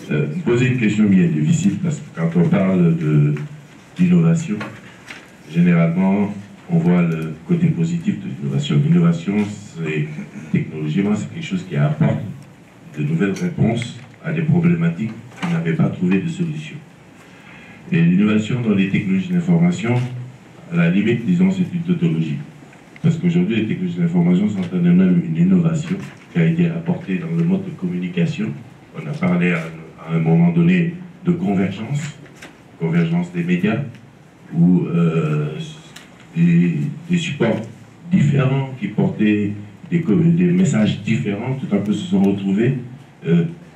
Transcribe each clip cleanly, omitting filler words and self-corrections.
Vous posez une question bien difficile parce que quand on parle d'innovation, généralement, on voit le côté positif de l'innovation. L'innovation, technologiquement, c'est quelque chose qui apporte de nouvelles réponses à des problématiques qui n'avaient pas trouvé de solution. Et l'innovation dans les technologies d'information, à la limite, disons, c'est une tautologie. Parce qu'aujourd'hui, les technologies d'information sont en elles-mêmes une innovation qui a été apportée dans le mode de communication. On a parlé à un moment donné de convergence des médias, où des supports différents qui portaient des messages différents, tout un peu se sont retrouvés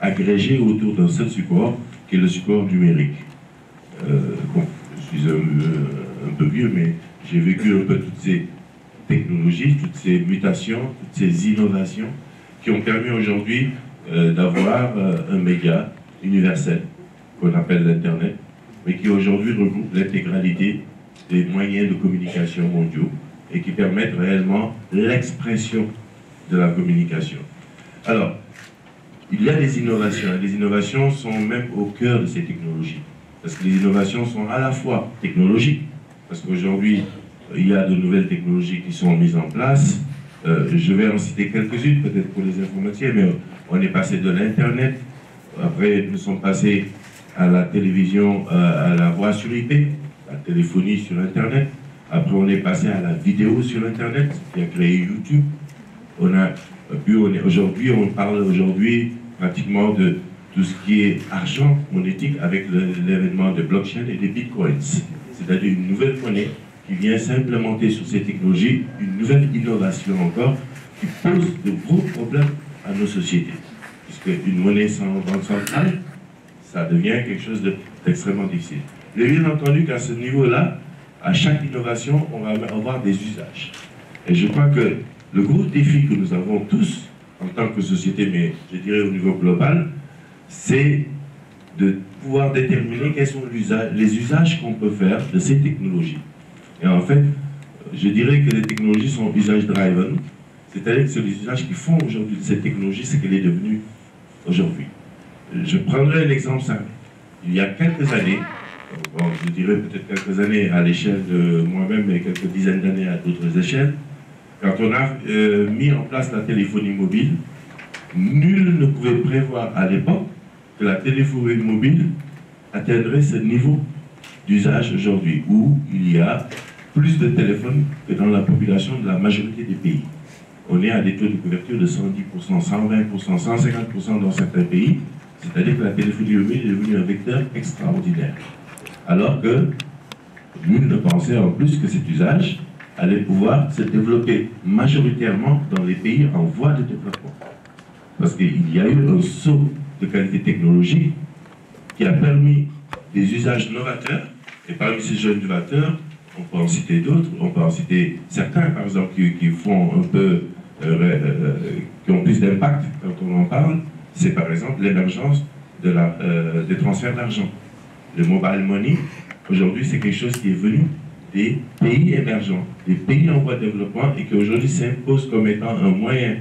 agrégés autour d'un seul support, qui est le support numérique. Bon, je suis un peu vieux, mais j'ai vécu un peu toutes ces technologies, toutes ces mutations, toutes ces innovations qui ont permis aujourd'hui d'avoir un média universel qu'on appelle l'Internet, mais qui aujourd'hui regroupe l'intégralité des moyens de communication mondiaux et qui permettent réellement l'expression de la communication. Alors, il y a des innovations, et les innovations sont même au cœur de ces technologies. Parce que les innovations sont à la fois technologiques, parce qu'aujourd'hui, il y a de nouvelles technologies qui sont mises en place. Je vais en citer quelques-unes, peut-être pour les informaticiens, mais on est passé de l'Internet, après nous sommes passés à la télévision, à la voix sur IP, la téléphonie sur Internet, après on est passé à la vidéo sur Internet, qui a créé YouTube. Aujourd'hui, on parle aujourd'hui pratiquement de tout ce qui est argent monétique avec l'événement de blockchain et des bitcoins. C'est-à-dire une nouvelle monnaie qui vient s'implémenter sur ces technologies, une nouvelle innovation encore, qui pose de gros problèmes à nos sociétés. Puisque une monnaie sans banque centrale, ça devient quelque chose d'extrêmement difficile. Mais bien entendu qu'à ce niveau-là, à chaque innovation, on va avoir des usages. Et je crois que le gros défi que nous avons tous, en tant que société, mais je dirais au niveau global, c'est de pouvoir déterminer quels sont les usages qu'on peut faire de ces technologies. Et en fait, je dirais que les technologies sont usage-driven, c'est-à-dire que c'est les usages qui font aujourd'hui de cette technologie ce qu'elle est devenue aujourd'hui. Je prendrai un exemple simple. Il y a quelques années, bon, je dirais peut-être quelques années à l'échelle de moi-même et quelques dizaines d'années à d'autres échelles, quand on a mis en place la téléphonie mobile, nul ne pouvait prévoir à l'époque que la téléphonie mobile atteindrait ce niveau d'usage aujourd'hui, où il y a plus de téléphones que dans la population de la majorité des pays. On est à des taux de couverture de 110%, 120%, 150% dans certains pays, c'est-à-dire que la téléphonie mobile est devenue un vecteur extraordinaire. Alors que nul ne pensait en plus que cet usage allait pouvoir se développer majoritairement dans les pays en voie de développement. Parce qu'il y a eu un saut de qualité technologique qui a permis des usages novateurs, et parmi ces jeunes novateurs, on peut en citer d'autres, on peut en citer certains, par exemple, qui font un peu, qui ont plus d'impact quand on en parle, c'est par exemple l'émergence des transferts d'argent. Le mobile money, aujourd'hui, c'est quelque chose qui est venu des pays émergents, des pays en voie de développement, et qui aujourd'hui s'impose comme étant un moyen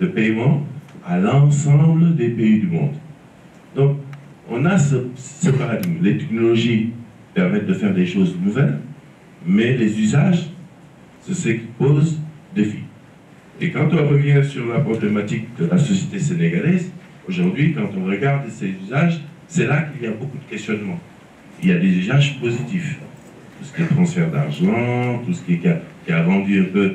de paiement à l'ensemble des pays du monde. Donc, on a ce paradigme. Les technologies permettent de faire des choses nouvelles, mais les usages, c'est ce qui pose défi. Et quand on revient sur la problématique de la société sénégalaise, aujourd'hui, quand on regarde ces usages, c'est là qu'il y a beaucoup de questionnements. Il y a des usages positifs. Tout ce qui est transfert d'argent, tout ce qui a rendu un peu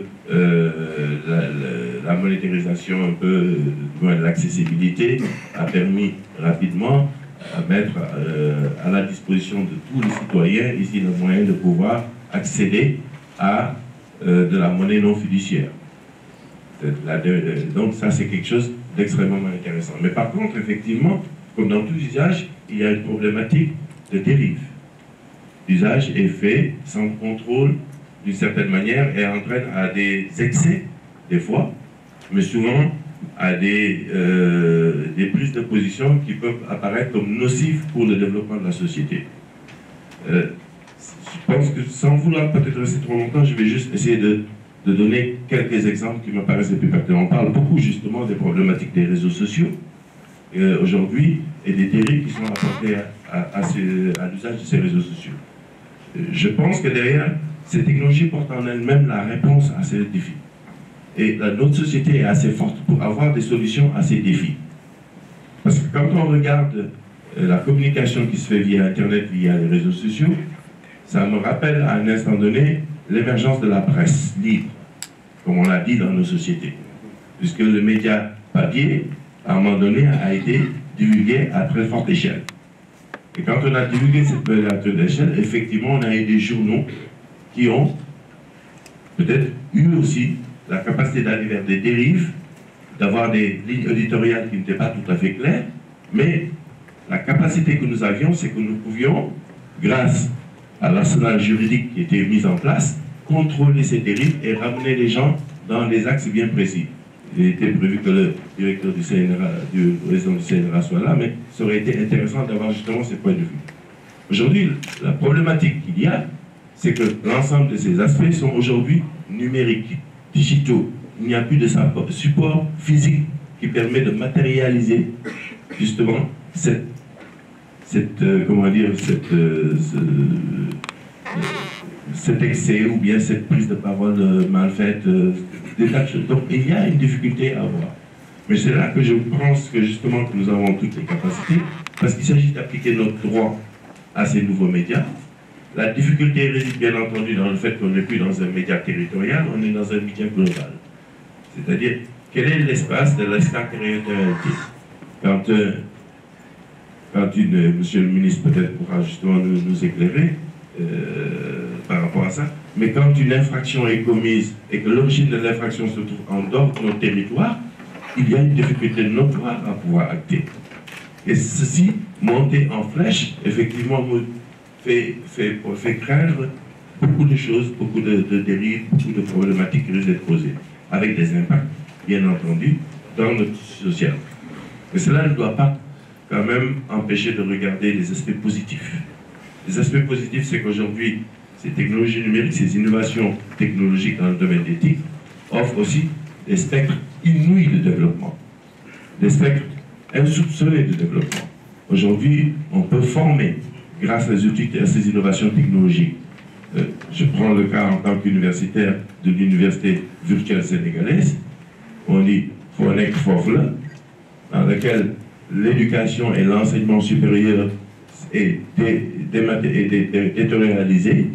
la monétarisation, un peu l'accessibilité, a permis rapidement à mettre à la disposition de tous les citoyens ici le moyen de pouvoir accéder à de la monnaie non fiduciaire. Donc ça, c'est quelque chose d'extrêmement intéressant. Mais par contre, effectivement, comme dans tout usage, il y a une problématique de dérive. L'usage est fait sans contrôle d'une certaine manière et entraîne à des excès, des fois, mais souvent à des prises de position qui peuvent apparaître comme nocives pour le développement de la société. Je pense que sans vouloir peut-être rester trop longtemps, je vais juste essayer de donner quelques exemples qui me paraissent les plus pertinents. On parle beaucoup justement des problématiques des réseaux sociaux. aujourd'hui et des dérives qui sont apportées à l'usage de ces réseaux sociaux. Je pense que derrière, ces technologies portent en elles-mêmes la réponse à ces défis. Et notre société est assez forte pour avoir des solutions à ces défis. Parce que quand on regarde la communication qui se fait via Internet, via les réseaux sociaux, ça me rappelle à un instant donné l'émergence de la presse libre, comme on l'a dit dans nos sociétés. Puisque le média papier, à un moment donné, a été divulgué à très forte échelle. Et quand on a divulgué cette média à très forte échelle, effectivement, on a eu des journaux qui ont peut-être eu aussi la capacité d'aller vers des dérives, d'avoir des lignes éditoriales qui n'étaient pas tout à fait claires, mais la capacité que nous avions, c'est que nous pouvions, grâce à l'arsenal juridique qui était mis en place, contrôler ces dérives et ramener les gens dans des axes bien précis. Il était prévu que le directeur du CNRA, du président du CNRA soit là, mais ça aurait été intéressant d'avoir justement ces points de vue. Aujourd'hui, la problématique qu'il y a, c'est que l'ensemble de ces aspects sont aujourd'hui numériques, digitaux. Il n'y a plus de support physique qui permet de matérialiser justement cet excès ou bien cette prise de parole mal faite. Donc il y a une difficulté à avoir. Mais c'est là que je pense que justement que nous avons toutes les capacités, parce qu'il s'agit d'appliquer notre droit à ces nouveaux médias. La difficulté réside bien entendu dans le fait qu'on n'est plus dans un média territorial, on est dans un média global. C'est-à-dire, quel est l'espace de l'extraterritorialité? Monsieur le ministre peut-être pourra justement nous éclairer par rapport à ça, mais quand une infraction est commise et que l'origine de l'infraction se trouve en dehors de notre territoire, il y a une difficulté notoire à pouvoir acter. Et ceci, monté en flèche, effectivement, fait craindre beaucoup de choses, beaucoup de dérives, beaucoup de problématiques qui risquent d'être posées, avec des impacts, bien entendu, dans notre social. Mais cela ne doit pas quand même empêcher de regarder les aspects positifs. Les aspects positifs, c'est qu'aujourd'hui, ces technologies numériques, ces innovations technologiques dans le domaine d'éthique offrent aussi des spectres inouïs de développement, des spectres insoupçonnés de développement. Aujourd'hui, on peut former, grâce à ces innovations technologiques. Je prends le cas en tant qu'universitaire de l'université virtuelle sénégalaise, on dit Fonek Fofle, dans laquelle l'éducation et l'enseignement supérieur est déterritorialisé.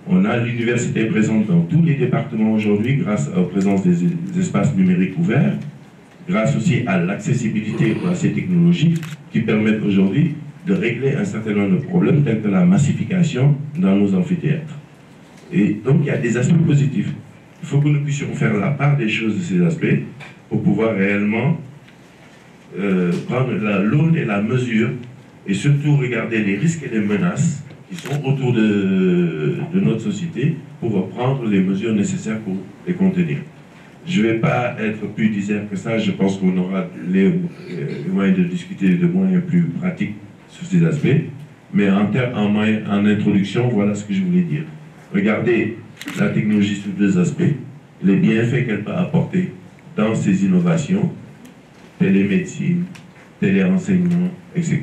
On a l'université présente dans tous les départements aujourd'hui grâce à la présence des espaces numériques ouverts, grâce aussi à l'accessibilité à ces technologies qui permettent aujourd'hui de régler un certain nombre de problèmes tels que la massification dans nos amphithéâtres. Et donc il y a des aspects positifs. Il faut que nous puissions faire la part des choses de ces aspects pour pouvoir réellement prendre l'aune et la mesure et surtout regarder les risques et les menaces qui sont autour de notre société pour prendre les mesures nécessaires pour les contenir. Je ne vais pas être plus disert que ça, je pense qu'on aura les moyens de discuter de moyens plus pratiques sur ces aspects, mais en introduction, voilà ce que je voulais dire. Regardez la technologie sous deux aspects, les bienfaits qu'elle peut apporter dans ces innovations, télémédecine, téléenseignement, etc.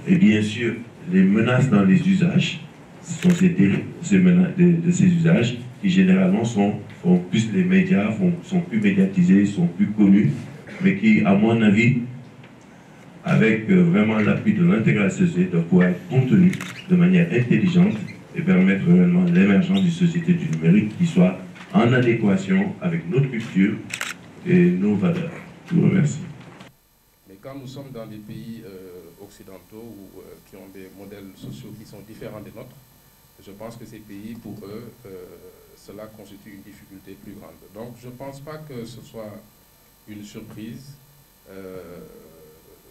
Et bien sûr, les menaces dans les usages, ce sont ces menaces de ces usages qui généralement font plus les médias, sont plus médiatisés, sont plus connus, mais qui, à mon avis, avec vraiment l'appui de l'intégralité société, doivent pouvoir être contenus de manière intelligente et permettre réellement l'émergence d'une société du numérique qui soit en adéquation avec notre culture et nos valeurs. Je vous remercie. Mais quand nous sommes dans des pays occidentaux ou qui ont des modèles sociaux qui sont différents des nôtres, je pense que ces pays, pour eux, cela constitue une difficulté plus grande. Donc je ne pense pas que ce soit une surprise,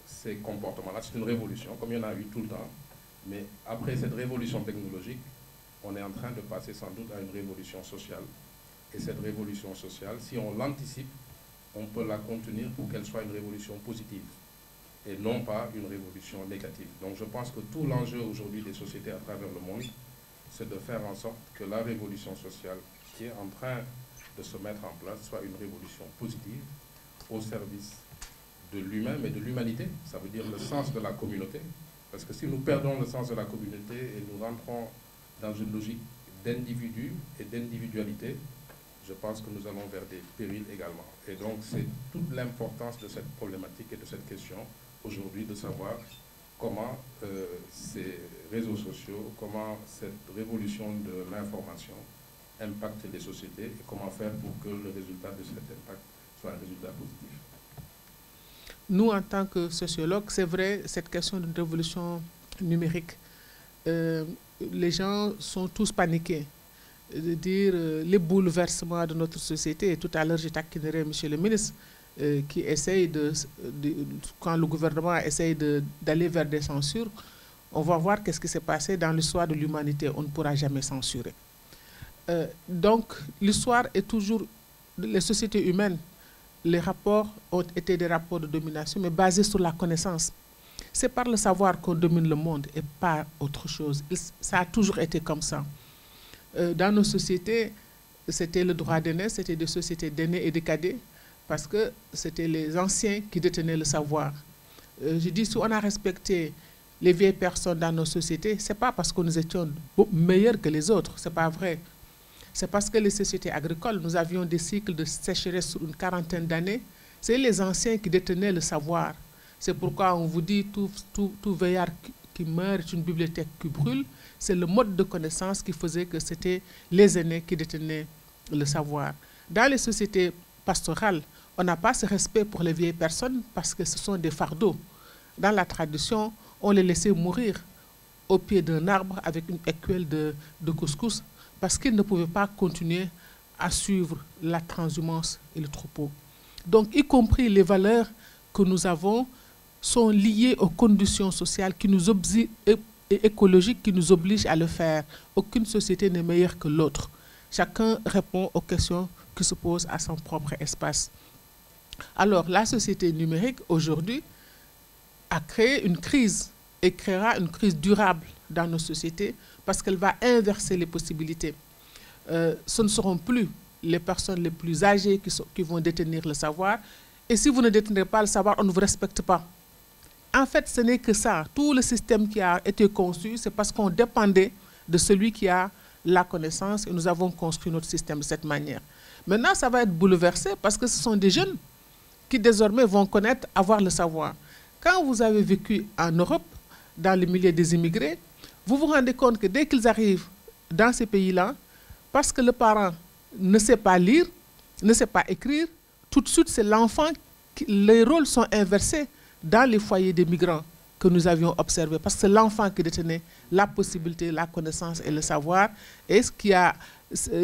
ces comportements-là. C'est une révolution, comme il y en a eu tout le temps. Mais après cette révolution technologique, on est en train de passer sans doute à une révolution sociale. Et cette révolution sociale, si on l'anticipe, on peut la contenir pour qu'elle soit une révolution positive et non pas une révolution négative. Donc je pense que tout l'enjeu aujourd'hui des sociétés à travers le monde, c'est de faire en sorte que la révolution sociale qui est en train de se mettre en place soit une révolution positive au service de l'humain, mais de l'humanité. Ça veut dire le sens de la communauté. Parce que si nous perdons le sens de la communauté et nous rentrons dans une logique d'individu et d'individualité, je pense que nous allons vers des périls également. Et donc, c'est toute l'importance de cette problématique et de cette question aujourd'hui de savoir comment ces réseaux sociaux, comment cette révolution de l'information impacte les sociétés et comment faire pour que le résultat de cet impact soit un résultat positif. Nous, en tant que sociologues, c'est vrai, cette question de révolution numérique, les gens sont tous paniqués de dire les bouleversements de notre société. Et tout à l'heure, j'ai taquinerai M. le ministre qui essaye quand le gouvernement essaye d'aller vers des censures, on va voir qu'est-ce qui s'est passé dans l'histoire de l'humanité. On ne pourra jamais censurer. Donc, l'histoire est toujours, les sociétés humaines, les rapports ont été des rapports de domination, mais basés sur la connaissance. C'est par le savoir qu'on domine le monde et pas autre chose. Ça a toujours été comme ça. Dans nos sociétés, c'était le droit d'aîné, c'était des sociétés d'aînés et de cadets, parce que c'était les anciens qui détenaient le savoir. Je dis, si on a respecté les vieilles personnes dans nos sociétés, ce n'est pas parce que nous étions meilleurs que les autres, ce n'est pas vrai. C'est parce que les sociétés agricoles, nous avions des cycles de sécheresse sur une quarantaine d'années. C'est les anciens qui détenaient le savoir. C'est pourquoi on vous dit tout veillard qui meurt est une bibliothèque qui brûle. C'est le mode de connaissance qui faisait que c'était les aînés qui détenaient le savoir. Dans les sociétés pastorales, on n'a pas ce respect pour les vieilles personnes parce que ce sont des fardeaux. Dans la tradition, on les laissait mourir au pied d'un arbre avec une écuelle de couscous parce qu'ils ne pouvaient pas continuer à suivre la transhumance et le troupeau. Donc, y compris les valeurs que nous avons sont liées aux conditions sociales qui nous et écologiques qui nous obligent à le faire. Aucune société n'est meilleure que l'autre. Chacun répond aux questions qui se posent à son propre espace. Alors, la société numérique, aujourd'hui, a créé une crise et créera une crise durable dans nos sociétés parce qu'elle va inverser les possibilités. Ce ne seront plus les personnes les plus âgées qui vont détenir le savoir. Et si vous ne détenez pas le savoir, on ne vous respecte pas. En fait, ce n'est que ça. Tout le système qui a été conçu, c'est parce qu'on dépendait de celui qui a la connaissance et nous avons construit notre système de cette manière. Maintenant, ça va être bouleversé parce que ce sont des jeunes qui désormais vont connaître, avoir le savoir. Quand vous avez vécu en Europe, dans le milieu des immigrés, vous vous rendez compte que dès qu'ils arrivent dans ces pays-là, parce que le parent ne sait pas lire, ne sait pas écrire, tout de suite, c'est l'enfant, les rôles sont inversés dans les foyers des migrants que nous avions observés, parce que c'est l'enfant qui détenait la possibilité, la connaissance et le savoir, et ce qui a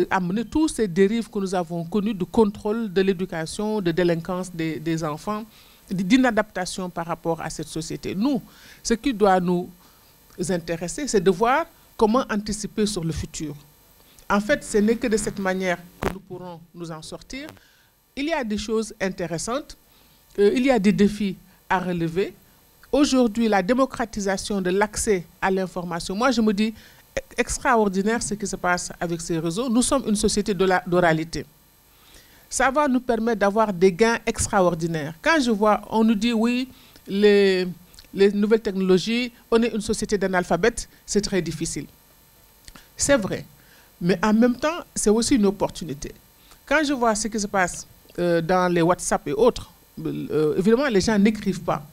amené tous ces dérives que nous avons connues de contrôle de l'éducation, de délinquance des enfants, d'inadaptation par rapport à cette société. Nous, ce qui doit nous intéresser, c'est de voir comment anticiper sur le futur. En fait, ce n'est que de cette manière que nous pourrons nous en sortir. Il y a des choses intéressantes, il y a des défis à relever. Aujourd'hui, la démocratisation de l'accès à l'information, moi je me dis extraordinaire ce qui se passe avec ces réseaux. Nous sommes une société d'oralité. Ça va nous permettre d'avoir des gains extraordinaires. Quand je vois, on nous dit oui, les nouvelles technologies, on est une société d'analphabètes, c'est très difficile. C'est vrai, mais en même temps, c'est aussi une opportunité. Quand je vois ce qui se passe dans les WhatsApp et autres, évidemment, les gens n'écrivent pas.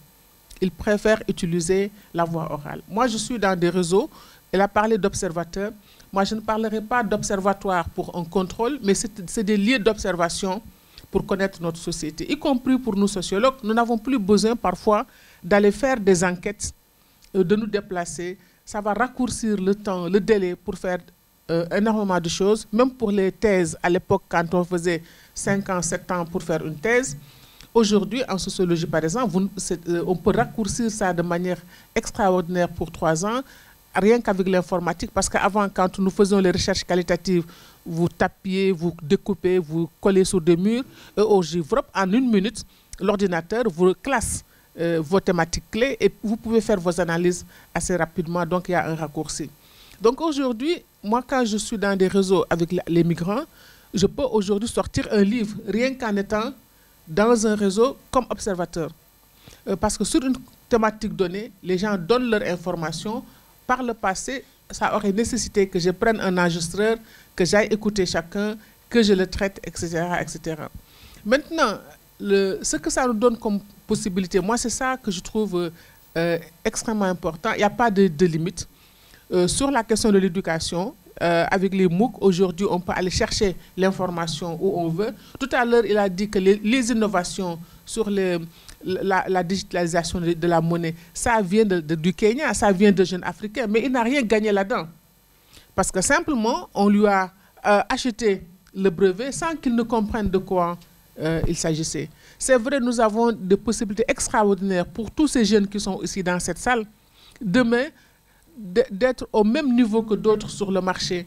Ils préfèrent utiliser la voix orale. Moi, je suis dans des réseaux, elle a parlé d'observateurs. Moi, je ne parlerai pas d'observatoire pour un contrôle, mais c'est des lieux d'observation pour connaître notre société. Y compris pour nous sociologues, nous n'avons plus besoin parfois d'aller faire des enquêtes, de nous déplacer. Ça va raccourcir le temps, le délai pour faire énormément de choses. Même pour les thèses, à l'époque, quand on faisait 5 ans, 7 ans pour faire une thèse, aujourd'hui, en sociologie, par exemple, on peut raccourcir ça de manière extraordinaire pour 3 ans, rien qu'avec l'informatique, parce qu'avant, quand nous faisions les recherches qualitatives, vous tapiez, vous découpez, vous collez sur des murs, et aujourd'hui, en 1 minute, l'ordinateur vous classe vos thématiques clés et vous pouvez faire vos analyses assez rapidement, donc il y a un raccourci. Donc aujourd'hui, moi, quand je suis dans des réseaux avec les migrants, je peux aujourd'hui sortir un livre, rien qu'en étant dans un réseau comme observateur. parce que sur une thématique donnée, les gens donnent leur information. Par le passé, ça aurait nécessité que je prenne un enregistreur, que j'aille écouter chacun, que je le traite, etc. etc. Maintenant, ce que ça nous donne comme possibilité, moi, c'est ça que je trouve extrêmement important. Il n'y a pas de limite. Sur la question de l'éducation, avec les MOOC, aujourd'hui, on peut aller chercher l'information où on veut. Tout à l'heure, il a dit que les innovations sur la digitalisation de la monnaie, ça vient du Kenya, ça vient de jeunes Africains, mais il n'a rien gagné là-dedans. Parce que simplement, on lui a acheté le brevet sans qu'il ne comprenne de quoi il s'agissait. C'est vrai, nous avons des possibilités extraordinaires pour tous ces jeunes qui sont ici dans cette salle, demain, d'être au même niveau que d'autres sur le marché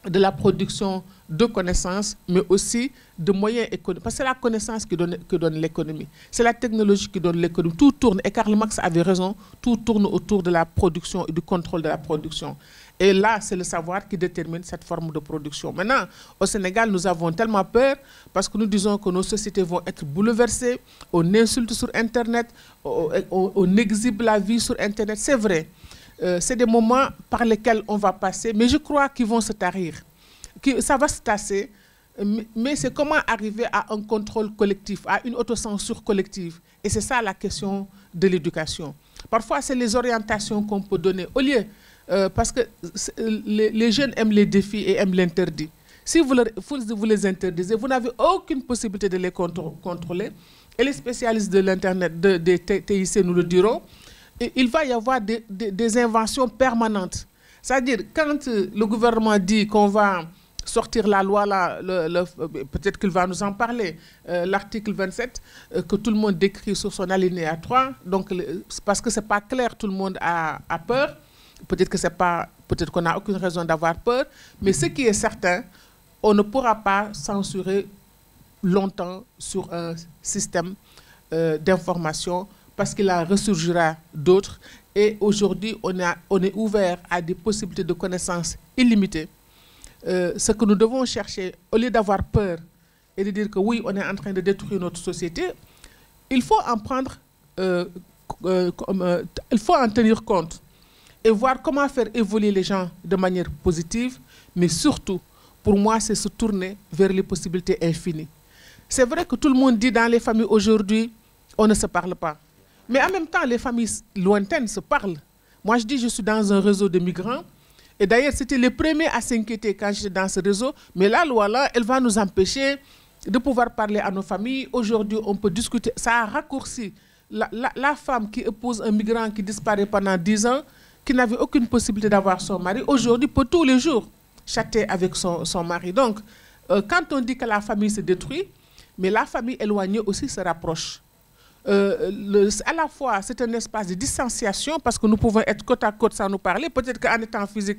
de la production de connaissances, mais aussi de moyens économiques. Parce que c'est la connaissance qui donne l'économie. C'est la technologie qui donne l'économie. Tout tourne, et Karl Marx avait raison, tout tourne autour de la production et du contrôle de la production. Et là, c'est le savoir qui détermine cette forme de production. Maintenant, au Sénégal, nous avons tellement peur parce que nous disons que nos sociétés vont être bouleversées, on insulte sur Internet, on exhibe la vie sur Internet. C'est vrai. C'est des moments par lesquels on va passer, mais je crois qu'ils vont se tarir. Ça va se tasser, mais c'est comment arriver à un contrôle collectif, à une autocensure collective. Et c'est ça la question de l'éducation. Parfois, c'est les orientations qu'on peut donner. Au lieu, parce que les jeunes aiment les défis et aiment l'interdit. Si vous les interdisez, vous n'avez aucune possibilité de les contrôler. Et les spécialistes de l'Internet, des TIC nous le diront. Et il va y avoir des inventions permanentes. C'est-à-dire, quand le gouvernement dit qu'on va sortir la loi, peut-être qu'il va nous en parler, l'article 27, que tout le monde décrit sur son alinéa 3, donc, parce que ce n'est pas clair, tout le monde a peur. Peut-être qu'on n'a aucune raison d'avoir peur, mais ce qui est certain, on ne pourra pas censurer longtemps sur un système d'information parce qu'il en ressurgira d'autres. Et aujourd'hui, on est ouvert à des possibilités de connaissances illimitées. Ce que nous devons chercher, au lieu d'avoir peur et de dire que oui, on est en train de détruire notre société, il faut en prendre, il faut en tenir compte et voir comment faire évoluer les gens de manière positive, mais surtout, pour moi, c'est se tourner vers les possibilités infinies. C'est vrai que tout le monde dit dans les familles aujourd'hui, on ne se parle pas. Mais en même temps, les familles lointaines se parlent. Moi, je dis, je suis dans un réseau de migrants. Et d'ailleurs, c'était les premiers à s'inquiéter quand j'étais dans ce réseau. Mais la loi, là, elle va nous empêcher de pouvoir parler à nos familles. Aujourd'hui, on peut discuter. Ça a raccourci. La femme qui épouse un migrant qui disparaît pendant 10 ans, qui n'avait aucune possibilité d'avoir son mari, aujourd'hui peut tous les jours chatter avec son mari. Donc, quand on dit que la famille se détruit, mais la famille éloignée aussi se rapproche. À la fois, c'est un espace de distanciation parce que nous pouvons être côte à côte sans nous parler. Peut-être qu'en étant physique,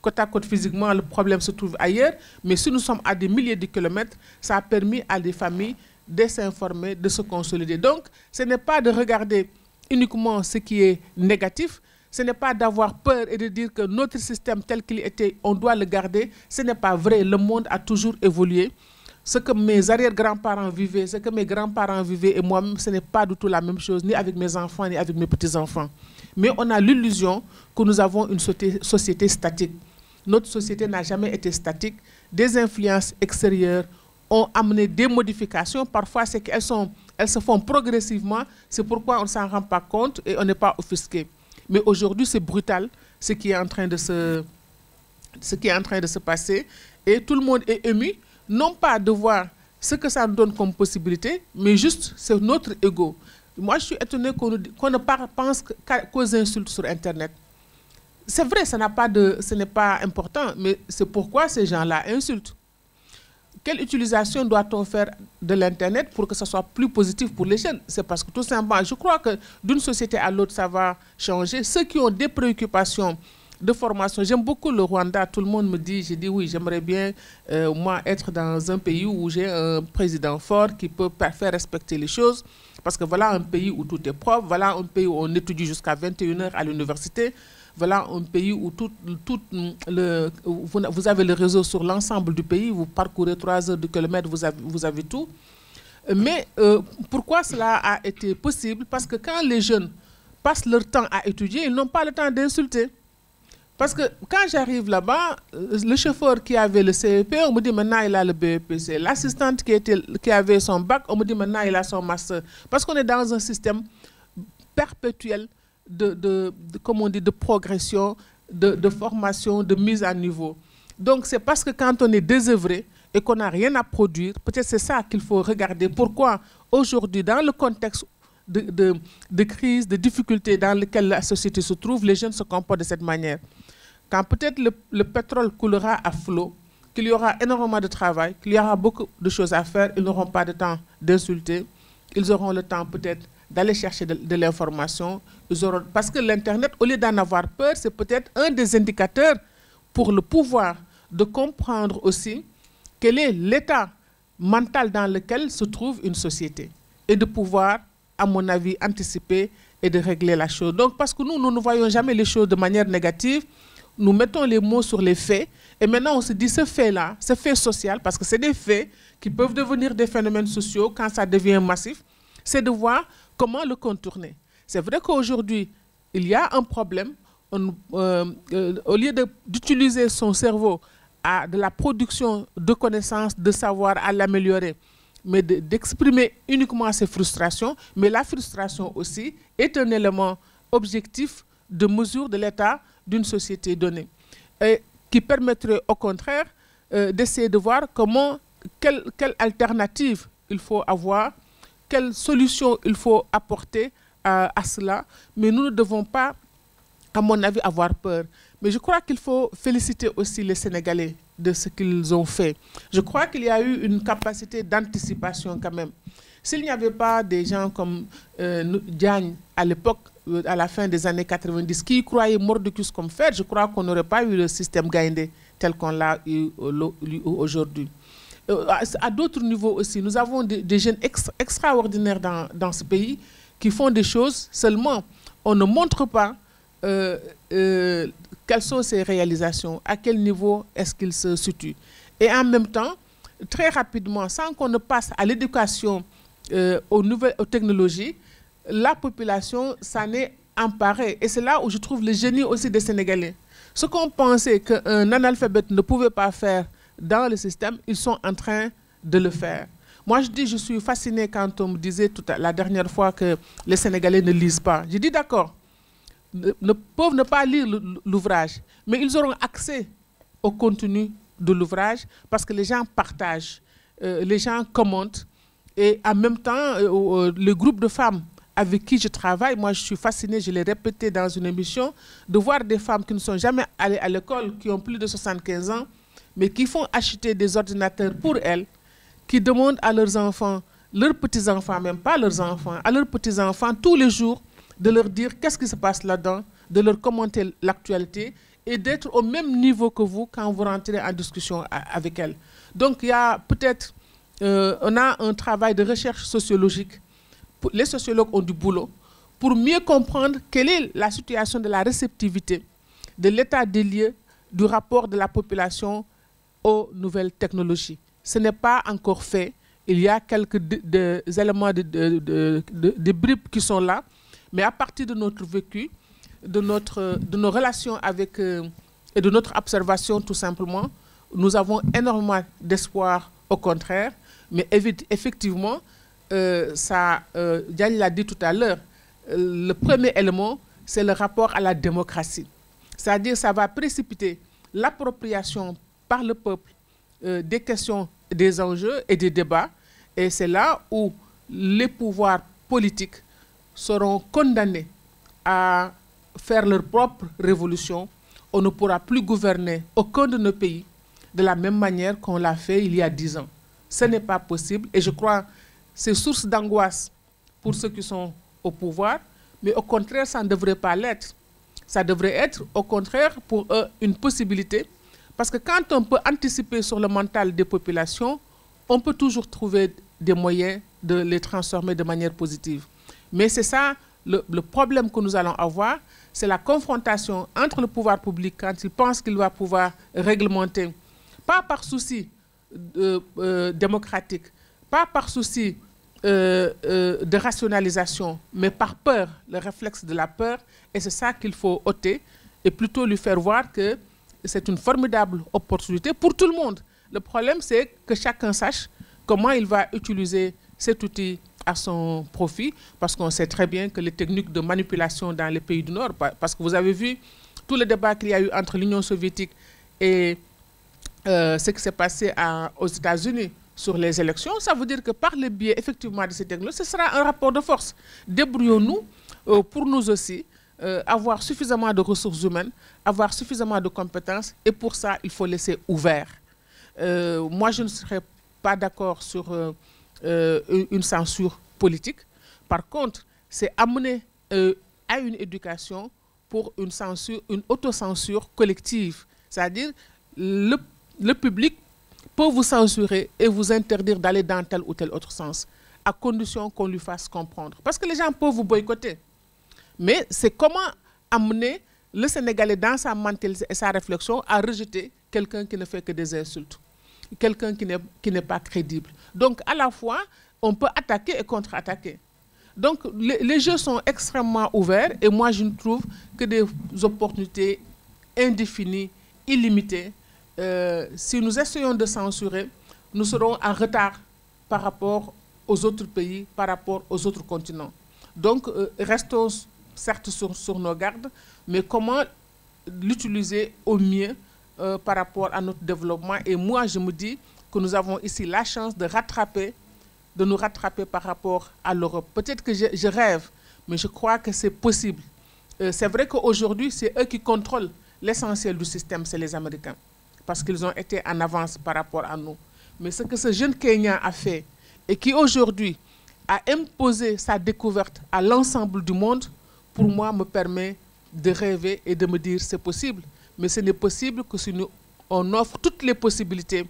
côte à côte physiquement, le problème se trouve ailleurs. Mais si nous sommes à des milliers de kilomètres, ça a permis à des familles de s'informer, de se consolider. Donc, ce n'est pas de regarder uniquement ce qui est négatif. Ce n'est pas d'avoir peur et de dire que notre système tel qu'il était, on doit le garder. Ce n'est pas vrai. Le monde a toujours évolué. Ce que mes arrière-grands-parents vivaient, ce que mes grands-parents vivaient et moi-même, ce n'est pas du tout la même chose, ni avec mes enfants, ni avec mes petits-enfants. Mais on a l'illusion que nous avons une société statique. Notre société n'a jamais été statique. Des influences extérieures ont amené des modifications. Parfois, c'est qu'elles se font progressivement. C'est pourquoi on ne s'en rend pas compte et on n'est pas offusqué. Mais aujourd'hui, c'est brutal ce qui est en train de se passer. Et tout le monde est ému. Non pas de voir ce que ça nous donne comme possibilité, mais juste c'est notre ego. Moi, je suis étonnée qu'on ne pense qu'aux insultes sur Internet. C'est vrai, ce n'est pas important, mais c'est pourquoi ces gens-là insultent. Quelle utilisation doit-on faire de l'Internet pour que ça soit plus positif pour les jeunes? C'est parce que tout simplement, je crois que d'une société à l'autre, ça va changer. Ceux qui ont des préoccupations de formation. J'aime beaucoup le Rwanda. Tout le monde me dit, j'ai dit oui, j'aimerais bien, moi, être dans un pays où j'ai un président fort qui peut faire respecter les choses. Parce que voilà un pays où tout est propre. Voilà un pays où on étudie jusqu'à 21h à l'université. Voilà un pays où vous avez le réseau sur l'ensemble du pays. Vous parcourez 3 heures de kilomètre, vous avez tout. Mais pourquoi cela a été possible? Parce que quand les jeunes passent leur temps à étudier, ils n'ont pas le temps d'insulter. Parce que quand j'arrive là-bas, le chauffeur qui avait le CEP, on me dit maintenant il a le BEPC. L'assistante qui avait son bac, on me dit maintenant il a son master. Parce qu'on est dans un système perpétuel comme on dit, de progression, de formation, de mise à niveau. Donc c'est parce que quand on est désœuvré et qu'on n'a rien à produire, peut-être c'est ça qu'il faut regarder. Pourquoi aujourd'hui, dans le contexte de crise, de difficultés dans lequel la société se trouve, les jeunes se comportent de cette manière. Quand peut-être le pétrole coulera à flot, qu'il y aura énormément de travail, qu'il y aura beaucoup de choses à faire, ils n'auront pas de temps d'insulter, ils auront le temps peut-être d'aller chercher de l'information. Parce que l'Internet, au lieu d'en avoir peur, c'est peut-être un des indicateurs pour le pouvoir de comprendre aussi quel est l'état mental dans lequel se trouve une société et de pouvoir, à mon avis, anticiper et de régler la chose. Donc, parce que nous ne voyons jamais les choses de manière négative, nous mettons les mots sur les faits et maintenant on se dit ce fait-là, ce fait social, parce que c'est des faits qui peuvent devenir des phénomènes sociaux quand ça devient massif, c'est de voir comment le contourner. C'est vrai qu'aujourd'hui, il y a un problème. Au lieu d'utiliser son cerveau à de la production de connaissances, de savoir, à l'améliorer, mais d'exprimer uniquement ses frustrations, mais la frustration aussi est un élément objectif de mesure de l'état d'une société donnée, et qui permettrait au contraire d'essayer de voir quelle alternative il faut avoir, quelle solution il faut apporter à cela, mais nous ne devons pas, à mon avis, avoir peur. Mais je crois qu'il faut féliciter aussi les Sénégalais de ce qu'ils ont fait. Je crois qu'il y a eu une capacité d'anticipation quand même. S'il n'y avait pas des gens comme Diagne à l'époque, à la fin des années 90, qui croyaient mordicus comme fer, je crois qu'on n'aurait pas eu le système Gaïndé tel qu'on l'a eu aujourd'hui. À d'autres niveaux aussi, nous avons des jeunes extraordinaires dans ce pays qui font des choses, seulement on ne montre pas quelles sont ces réalisations, à quel niveau est-ce qu'ils se situent. Et en même temps, très rapidement, sans qu'on ne passe à l'éducation aux technologies, la population s'en est emparée. Et c'est là où je trouve le génie aussi des Sénégalais. Ce qu'on pensait qu'un analphabète ne pouvait pas faire dans le système, ils sont en train de le faire. Moi, je suis fascinée quand on me disait la dernière fois que les Sénégalais ne lisent pas. J'ai dit d'accord, peuvent ne pas lire l'ouvrage, mais ils auront accès au contenu de l'ouvrage parce que les gens partagent, les gens commentent. Et en même temps, le groupe de femmes avec qui je travaille, moi je suis fascinée, je l'ai répété dans une émission, de voir des femmes qui ne sont jamais allées à l'école, qui ont plus de 75 ans, mais qui font acheter des ordinateurs pour elles, qui demandent à leurs enfants, leurs petits-enfants, même pas leurs enfants, à leurs petits-enfants tous les jours, de leur dire qu'est-ce qui se passe là-dedans, de leur commenter l'actualité et d'être au même niveau que vous quand vous rentrez en discussion avec elles. Donc il y a peut-être, on a un travail de recherche sociologique. Les sociologues ont du boulot pour mieux comprendre quelle est la situation de la réceptivité, de l'état des lieux, du rapport de la population aux nouvelles technologies. Ce n'est pas encore fait. Il y a quelques éléments de bribes qui sont là, mais à partir de notre vécu, de nos relations avec et de notre observation tout simplement, nous avons énormément d'espoir au contraire, mais effectivement, Diagne l'a dit tout à l'heure, le premier élément, c'est le rapport à la démocratie. C'est-à-dire ça va précipiter l'appropriation par le peuple des questions, des enjeux et des débats. Et c'est là où les pouvoirs politiques seront condamnés à faire leur propre révolution. On ne pourra plus gouverner aucun de nos pays de la même manière qu'on l'a fait il y a 10 ans. Ce n'est pas possible et je crois que c'est source d'angoisse pour ceux qui sont au pouvoir, mais au contraire, ça ne devrait pas l'être. Ça devrait être, au contraire, pour eux, une possibilité. Parce que quand on peut anticiper sur le mental des populations, on peut toujours trouver des moyens de les transformer de manière positive. Mais c'est ça, le problème que nous allons avoir, c'est la confrontation entre le pouvoir public quand il pense qu'il va pouvoir réglementer, pas par souci démocratique, pas par souci de rationalisation, mais par peur, le réflexe de la peur, et c'est ça qu'il faut ôter, et plutôt lui faire voir que c'est une formidable opportunité pour tout le monde. Le problème, c'est que chacun sache comment il va utiliser cet outil à son profit, parce qu'on sait très bien que les techniques de manipulation dans les pays du Nord, parce que vous avez vu tout le débat qu'il y a eu entre l'Union soviétique et ce qui s'est passé aux États-Unis sur les élections, ça veut dire que par le biais effectivement de ces technologies, ce sera un rapport de force. Débrouillons-nous pour nous aussi avoir suffisamment de ressources humaines, avoir suffisamment de compétences, et pour ça, il faut laisser ouvert. Moi, je ne serais pas d'accord sur une censure politique. Par contre, c'est amener à une éducation pour une autocensure collective. C'est-à-dire, le public peut vous censurer et vous interdire d'aller dans tel ou tel autre sens, à condition qu'on lui fasse comprendre. Parce que les gens peuvent vous boycotter. Mais c'est comment amener le Sénégalais dans sa mentalité et sa réflexion à rejeter quelqu'un qui ne fait que des insultes, quelqu'un qui n'est pas crédible. Donc, à la fois, on peut attaquer et contre-attaquer. Donc, les jeux sont extrêmement ouverts, et moi, je ne trouve que des opportunités indéfinies, illimitées. Si nous essayons de censurer, nous serons en retard par rapport aux autres pays, par rapport aux autres continents. Donc, restons certes sur nos gardes, mais comment l'utiliser au mieux par rapport à notre développement. Et moi, je me dis que nous avons ici la chance de nous rattraper par rapport à l'Europe. Peut-être que je rêve, mais je crois que c'est possible. C'est vrai qu'aujourd'hui, c'est eux qui contrôlent l'essentiel du système, c'est les Américains, parce qu'ils ont été en avance par rapport à nous. Mais ce que ce jeune Kenyan a fait, et qui aujourd'hui a imposé sa découverte à l'ensemble du monde, pour moi, me permet de rêver et de me dire c'est possible. Mais ce n'est possible que si on offre toutes les possibilités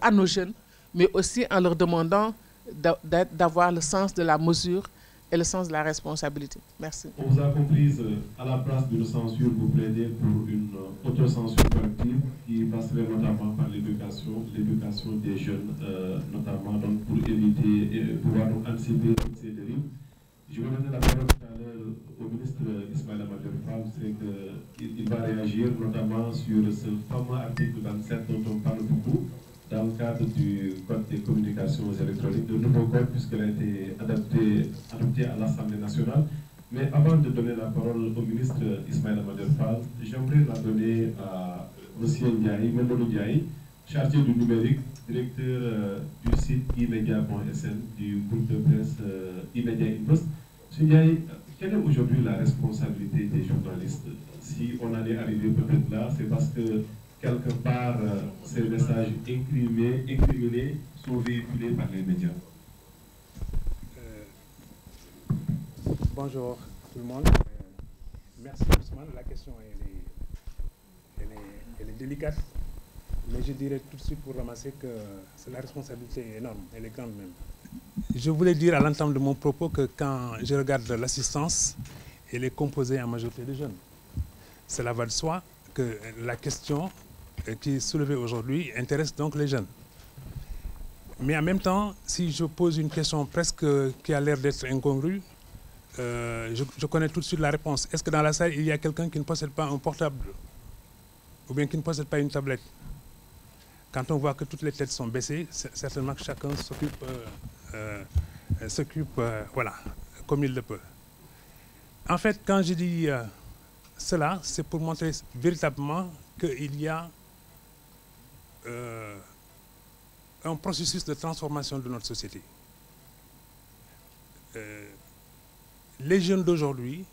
à nos jeunes, mais aussi en leur demandant d'avoir le sens de la mesure et le sens de la responsabilité. Merci. On vous a comprise, à la place d'une censure, vous plaidez pour une autocensure collective qui passerait notamment par l'éducation des jeunes, notamment donc pour éviter et pouvoir anticiper toutes ces dérives. Je vais donner la parole tout à l'heure au ministre Ismaïla Madior Fall. Je sais qu'il va réagir notamment sur ce fameux article 27 dont on parle beaucoup dans le cadre du Code des communications électroniques, le nouveau code, puisqu'il a été adopté à l'Assemblée nationale. Mais avant de donner la parole au ministre Ismaïla Madior Fall, j'aimerais la donner à M. Ndiaye, Mamadou Ndiaye, chargé du numérique, directeur du site imedia.sn, du groupe de presse Imedia Invest. M. Ndiaye, quelle est aujourd'hui la responsabilité des journalistes? Si on en est arrivé peut-être là, c'est parce que quelque part, ces messages incriminés sont véhiculés par les médias. Bonjour tout le monde. Merci Ousmane. La question elle est délicate, mais je dirais tout de suite pour ramasser que la responsabilité est énorme, elle est grande même. Je voulais dire à l'entame de mon propos que quand je regarde l'assistance, elle est composée en majorité de jeunes. Cela va de soi que la question qui est soulevée aujourd'hui intéresse donc les jeunes. Mais en même temps, si je pose une question presque qui a l'air d'être incongrue, je connais tout de suite la réponse. Est-ce que dans la salle, il y a quelqu'un qui ne possède pas un portable ou bien qui ne possède pas une tablette? Quand on voit que toutes les têtes sont baissées, certainement que chacun s'occupe voilà, comme il le peut. En fait, quand je dis cela, c'est pour montrer véritablement qu'il y a un processus de transformation de notre société. Les jeunes d'aujourd'hui,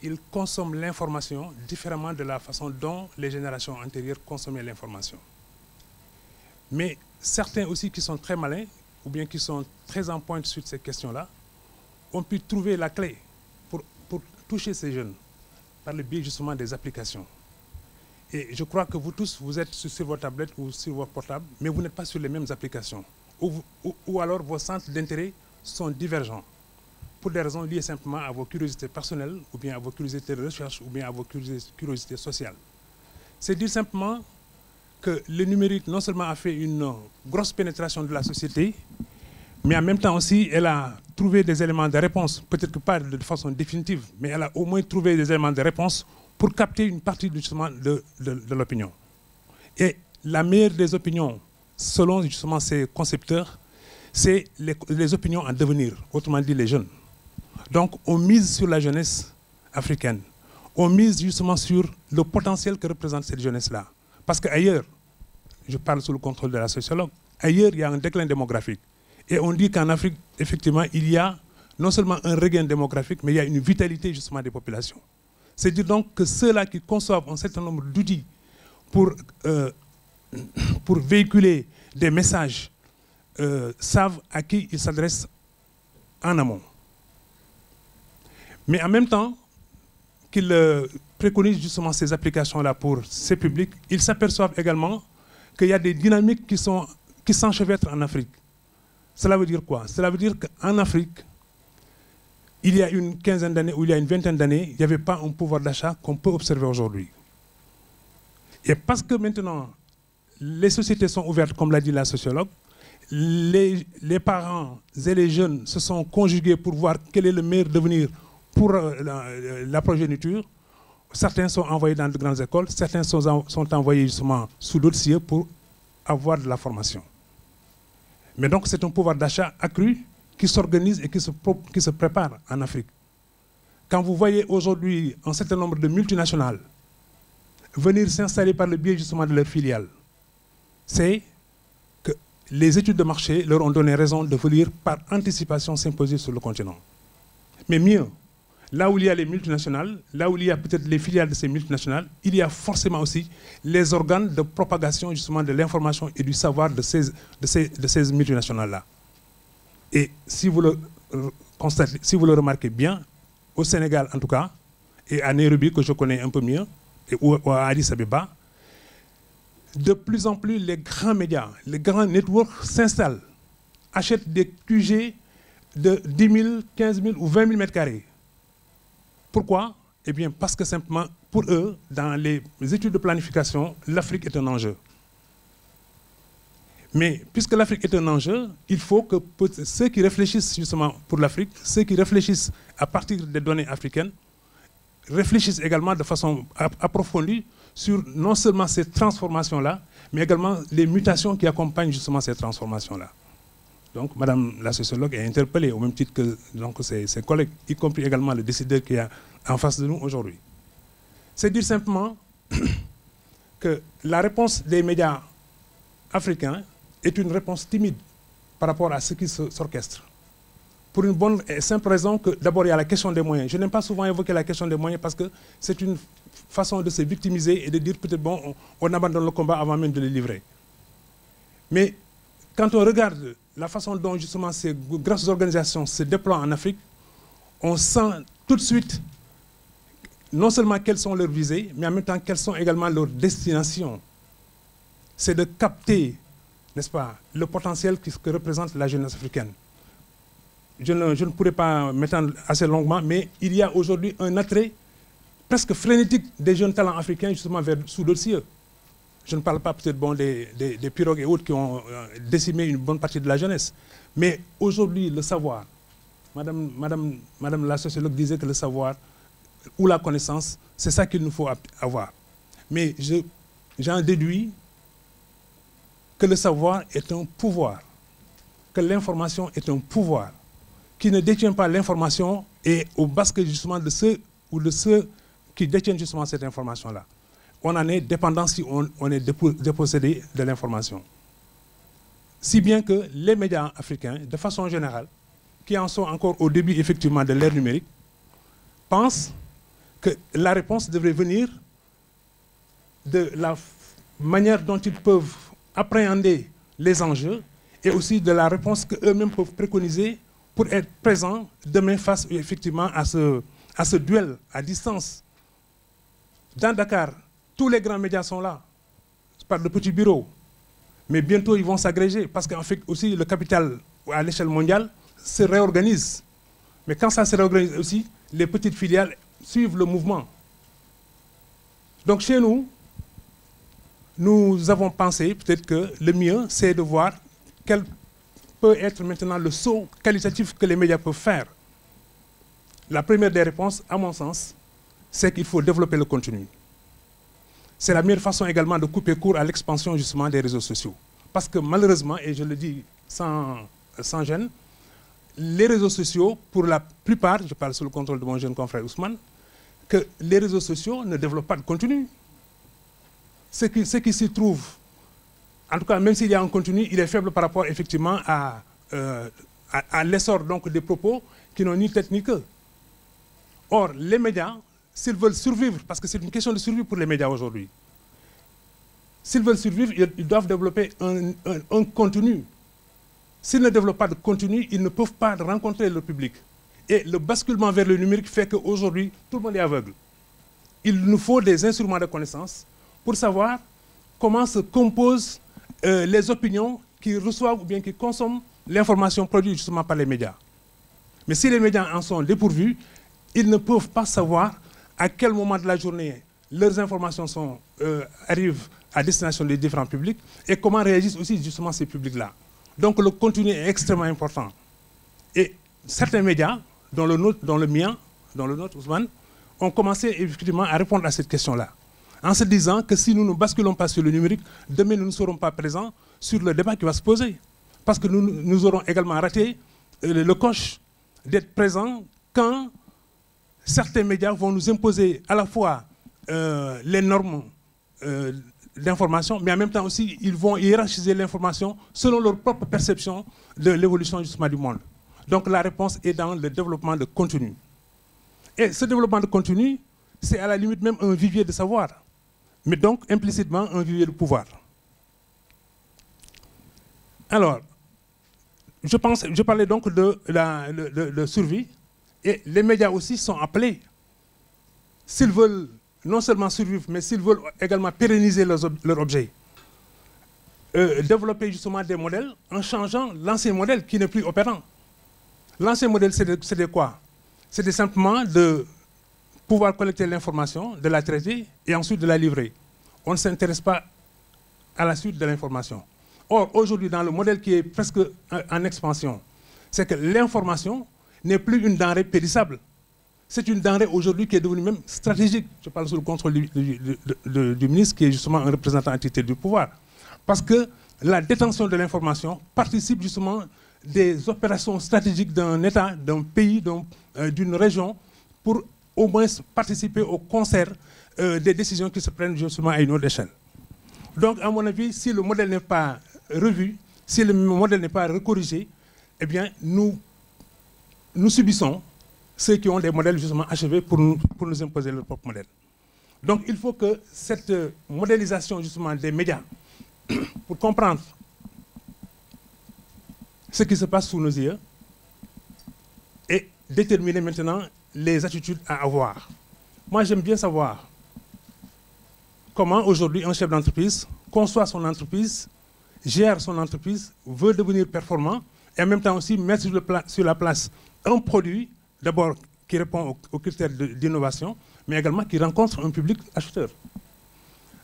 ils consomment l'information différemment de la façon dont les générations antérieures consommaient l'information. Mais certains aussi qui sont très malins, ou bien qui sont très en pointe sur ces questions-là, ont pu trouver la clé pour toucher ces jeunes par le biais justement des applications. Et je crois que vous tous, vous êtes sur vos tablettes ou sur vos portables, mais vous n'êtes pas sur les mêmes applications. Ou alors vos centres d'intérêt sont divergents, pour des raisons liées simplement à vos curiosités personnelles, ou bien à vos curiosités de recherche, ou bien à vos curiosités sociales. C'est dire simplement que le numérique non seulement a fait une grosse pénétration de la société, Mais en même temps aussi, elle a trouvé des éléments de réponse, peut-être que pas de façon définitive, mais elle a au moins trouvé des éléments de réponse pour capter une partie justement de l'opinion. Et la meilleure des opinions, selon justement ces concepteurs, c'est les opinions en devenir, autrement dit les jeunes. Donc on mise sur la jeunesse africaine, on mise justement sur le potentiel que représente cette jeunesse-là. Parce qu'ailleurs, je parle sous le contrôle de la sociologue, ailleurs il y a un déclin démographique. Et on dit qu'en Afrique, effectivement, il y a non seulement un regain démographique, mais il y a une vitalité justement des populations. C'est dire donc que ceux-là qui conçoivent un certain nombre d'outils pour véhiculer des messages savent à qui ils s'adressent en amont. Mais en même temps qu'ils préconisent justement ces applications-là pour ces publics, ils s'aperçoivent également qu'il y a des dynamiques qui s'enchevêtrent en Afrique. Cela veut dire quoi? Cela veut dire qu'en Afrique, il y a une quinzaine d'années ou il y a une vingtaine d'années, il n'y avait pas un pouvoir d'achat qu'on peut observer aujourd'hui. Et parce que maintenant, les sociétés sont ouvertes, comme l'a dit la sociologue, les parents et les jeunes se sont conjugués pour voir quel est le meilleur devenir pour la progéniture. Certains sont envoyés dans de grandes écoles, certains sont envoyés justement sous d'autres cieux pour avoir de la formation. Mais donc c'est un pouvoir d'achat accru qui s'organise et qui se prépare en Afrique. Quand vous voyez aujourd'hui un certain nombre de multinationales venir s'installer par le biais justement de leurs filiales, c'est que les études de marché leur ont donné raison de venir par anticipation s'imposer sur le continent. Mais mieux, là où il y a les multinationales, là où il y a peut-être les filiales de ces multinationales, il y a forcément aussi les organes de propagation justement de l'information et du savoir de ces multinationales-là. Et si vous le constatez, si vous le remarquez bien, au Sénégal en tout cas, et à Nairobi que je connais un peu mieux, ou à Addis Abeba, de plus en plus les grands médias, les grands networks s'installent, achètent des QG de 10 000, 15 000 ou 20 000 mètres carrés. Pourquoi? Eh bien parce que simplement, pour eux, dans les études de planification, l'Afrique est un enjeu. Mais puisque l'Afrique est un enjeu, il faut que ceux qui réfléchissent justement pour l'Afrique, ceux qui réfléchissent à partir des données africaines, réfléchissent également de façon approfondie sur non seulement ces transformations-là, mais également les mutations qui accompagnent justement ces transformations-là. Donc, Madame la sociologue est interpellée au même titre que donc, ses collègues, y compris également le décideur qui est en face de nous aujourd'hui. C'est dire simplement que la réponse des médias africains est une réponse timide par rapport à ce qui s'orchestre. Pour une bonne et simple raison que d'abord il y a la question des moyens. Je n'aime pas souvent évoquer la question des moyens parce que c'est une façon de se victimiser et de dire peut-être bon, on abandonne le combat avant même de le livrer. Mais quand on regarde la façon dont justement ces grosses organisations se déploient en Afrique, on sent tout de suite non seulement quelles sont leurs visées, mais en même temps quelles sont également leurs destinations. C'est de capter, n'est-ce pas, le potentiel que représente la jeunesse africaine. Je ne pourrais pas m'étendre assez longuement, mais il y a aujourd'hui un attrait presque frénétique des jeunes talents africains justement vers sous d'autres cieux. Je ne parle pas peut-être bon, des pirogues et autres qui ont décimé une bonne partie de la jeunesse. Mais aujourd'hui, le savoir, Madame la sociologue disait que le savoir ou la connaissance, c'est ça qu'il nous faut avoir. Mais j'en déduis que le savoir est un pouvoir, que l'information est un pouvoir. Qui ne détient pas l'information est au basque justement de ceux qui détiennent justement cette information-là. On en est dépendant si on est dépossédé de l'information. Si bien que les médias africains, de façon générale, qui en sont encore au début effectivement de l'ère numérique, pensent que la réponse devrait venir de la manière dont ils peuvent appréhender les enjeux et aussi de la réponse qu'eux-mêmes peuvent préconiser pour être présents demain face effectivement à ce duel à distance. Dans Dakar, tous les grands médias sont là, par de petits bureaux. Mais bientôt, ils vont s'agréger parce qu'en fait aussi, le capital à l'échelle mondiale se réorganise. Mais quand ça se réorganise aussi, les petites filiales suivent le mouvement. Donc chez nous, nous avons pensé peut-être que le mieux, c'est de voir quelle peut être maintenant le saut qualitatif que les médias peuvent faire? La première des réponses, à mon sens, c'est qu'il faut développer le contenu. C'est la meilleure façon également de couper court à l'expansion justement des réseaux sociaux. Parce que malheureusement, et je le dis sans gêne, les réseaux sociaux, pour la plupart, je parle sous le contrôle de mon jeune confrère Ousmane, que les réseaux sociaux ne développent pas de contenu. Ce qui s'y trouve, en tout cas, même s'il y a un contenu, il est faible par rapport effectivement à l'essor donc des propos qui n'ont ni tête ni queue. Or, les médias, s'ils veulent survivre, parce que c'est une question de survie pour les médias aujourd'hui, s'ils veulent survivre, ils doivent développer un contenu. S'ils ne développent pas de contenu, ils ne peuvent pas rencontrer le public. Et le basculement vers le numérique fait qu'aujourd'hui, tout le monde est aveugle. Il nous faut des instruments de connaissance pour savoir comment se composent les opinions qui reçoivent ou bien qui consomment l'information produite justement par les médias. Mais si les médias en sont dépourvus, ils ne peuvent pas savoir à quel moment de la journée leurs informations arrivent à destination des différents publics et comment réagissent aussi justement ces publics-là. Donc le contenu est extrêmement important. Et certains médias, dont le nôtre, Ousmane, ont commencé effectivement à répondre à cette question-là. En se disant que si nous ne basculons pas sur le numérique, demain nous ne serons pas présents sur le débat qui va se poser. Parce que nous aurons également raté le coche d'être présents quand certains médias vont nous imposer à la fois les normes d'information, mais en même temps aussi, ils vont hiérarchiser l'information selon leur propre perception de l'évolution justement du monde. Donc la réponse est dans le développement de contenu. Et ce développement de contenu, c'est à la limite même un vivier de savoir, mais donc implicitement un vivier de pouvoir. Alors, je parlais donc de survie, et les médias aussi sont appelés, s'ils veulent non seulement survivre, mais s'ils veulent également pérenniser leur objet, développer justement des modèles en changeant l'ancien modèle qui n'est plus opérant. L'ancien modèle, c'est quoi? C'est simplement de pouvoir collecter l'information, de la traiter et ensuite de la livrer. On ne s'intéresse pas à la suite de l'information. Or, aujourd'hui, dans le modèle qui est presque en expansion, c'est que l'information n'est plus une denrée périssable. C'est une denrée aujourd'hui qui est devenue même stratégique. Je parle sous le contrôle du ministre qui est justement un représentant entité du pouvoir. Parce que la détention de l'information participe justement des opérations stratégiques d'un État, d'un pays, d'une région, pour au moins participer au concert des décisions qui se prennent justement à une autre échelle. Donc, à mon avis, si le modèle n'est pas revu, si le modèle n'est pas recorrigé, eh bien, nous subissons ceux qui ont des modèles justement achevés pour nous imposer leur propre modèle. Donc, il faut que cette modélisation justement des médias, pour comprendre ce qui se passe sous nos yeux, et déterminer maintenant les attitudes à avoir. Moi, j'aime bien savoir comment aujourd'hui un chef d'entreprise conçoit son entreprise, gère son entreprise, veut devenir performant, et en même temps aussi mettre sur la place un produit, d'abord qui répond aux critères d'innovation, mais également qui rencontre un public acheteur.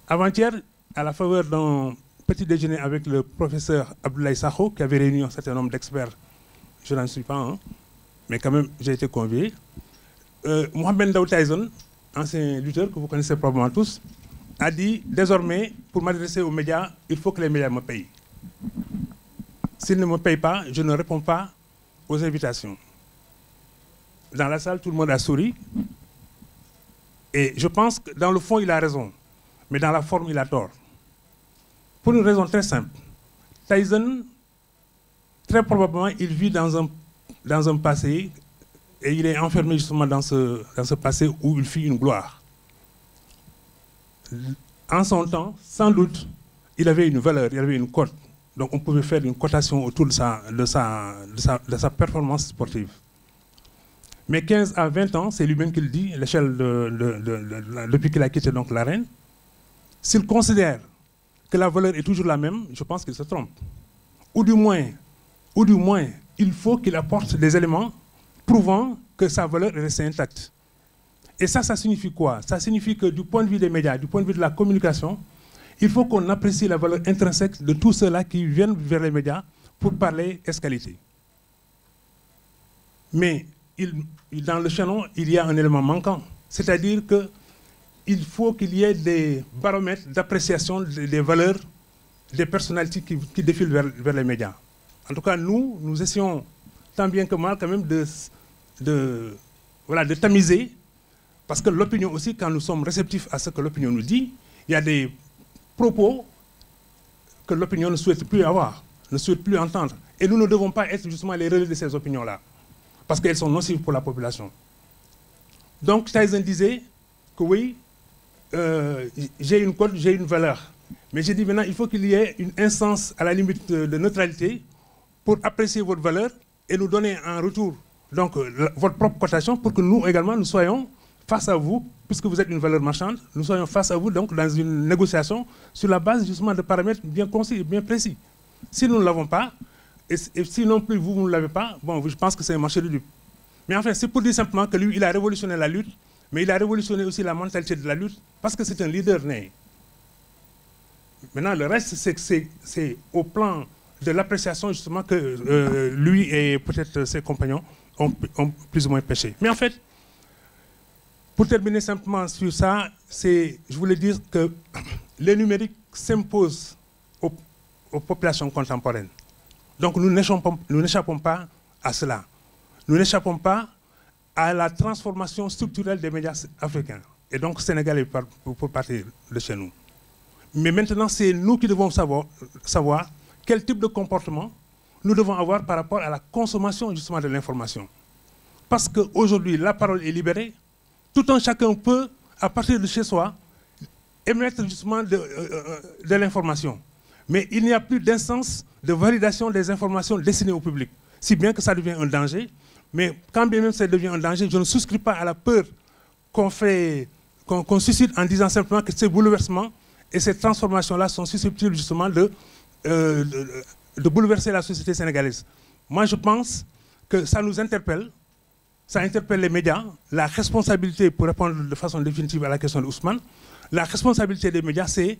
Avant-hier, à la faveur d'un petit déjeuner avec le professeur Abdoulaye Sakho, qui avait réuni un certain nombre d'experts, je n'en suis pas un, mais quand même j'ai été convié, Mohamed Ndao Tyson, ancien lutteur que vous connaissez probablement tous, a dit désormais, pour m'adresser aux médias, il faut que les médias me payent. S'ils ne me payent pas, je ne réponds pas aux invitations. Dans la salle, tout le monde a souri. Et je pense que dans le fond, il a raison. Mais dans la forme, il a tort. Pour une raison très simple. Tyson, très probablement, il vit dans un passé et il est enfermé justement dans ce passé où il fit une gloire. En son temps, sans doute, il avait une valeur, il avait une cote. Donc on pouvait faire une cotation autour de sa performance sportive. Mais 15 à 20 ans, c'est lui-même qui le dit, l'échelle depuis qu'il a quitté donc l'arène, s'il considère que la valeur est toujours la même, je pense qu'il se trompe. Ou du moins, il faut qu'il apporte des éléments prouvant que sa valeur est restée intacte. Et ça signifie quoi? Ça signifie que du point de vue des médias, du point de vue de la communication, il faut qu'on apprécie la valeur intrinsèque de tous ceux-là qui viennent vers les médias pour parler escalité. Mais dans le chaînon, il y a un élément manquant. C'est-à-dire qu'il faut qu'il y ait des baromètres d'appréciation des valeurs des personnalités qui défilent vers les médias. En tout cas, nous essayons tant bien que mal quand même de tamiser, parce que l'opinion aussi, quand nous sommes réceptifs à ce que l'opinion nous dit, il y a des propos que l'opinion ne souhaite plus avoir, ne souhaite plus entendre. Et nous ne devons pas être justement les relais de ces opinions-là, parce qu'elles sont nocives pour la population. Donc, Tyson disait que oui, j'ai une cote, j'ai une valeur. Mais j'ai dit maintenant, il faut qu'il y ait une instance à la limite de neutralité pour apprécier votre valeur et nous donner en retour donc, votre propre cotation pour que nous également, nous soyons face à vous, puisque vous êtes une valeur marchande, nous soyons face à vous donc dans une négociation sur la base justement de paramètres bien concis et bien précis. Si nous ne l'avons pas, et si non plus vous ne l'avez pas, bon, je pense que c'est un marché de dupes. Mais enfin, c'est pour dire simplement que lui, il a révolutionné la lutte, mais il a révolutionné aussi la mentalité de la lutte, parce que c'est un leader né. Maintenant, le reste, c'est au plan de l'appréciation justement que lui et peut-être ses compagnons ont plus ou moins pêché. Mais en fait, pour terminer simplement sur ça, je voulais dire que le numérique s'impose aux populations contemporaines. Donc nous n'échappons pas à cela. Nous n'échappons pas à la transformation structurelle des médias africains. Et donc sénégalais pour partir de chez nous. Mais maintenant, c'est nous qui devons savoir quel type de comportement nous devons avoir par rapport à la consommation justement de l'information. Parce qu'aujourd'hui, la parole est libérée, tout un chacun peut, à partir de chez soi, émettre justement de l'information. Mais il n'y a plus d'instance de validation des informations destinées au public. Si bien que ça devient un danger. Mais quand bien même ça devient un danger, je ne souscris pas à la peur qu'on suscite en disant simplement que ces bouleversements et ces transformations-là sont susceptibles justement de bouleverser la société sénégalaise. Moi, je pense que ça nous interpelle, ça interpelle les médias, la responsabilité, pour répondre de façon définitive à la question de Ousmane, la responsabilité des médias, c'est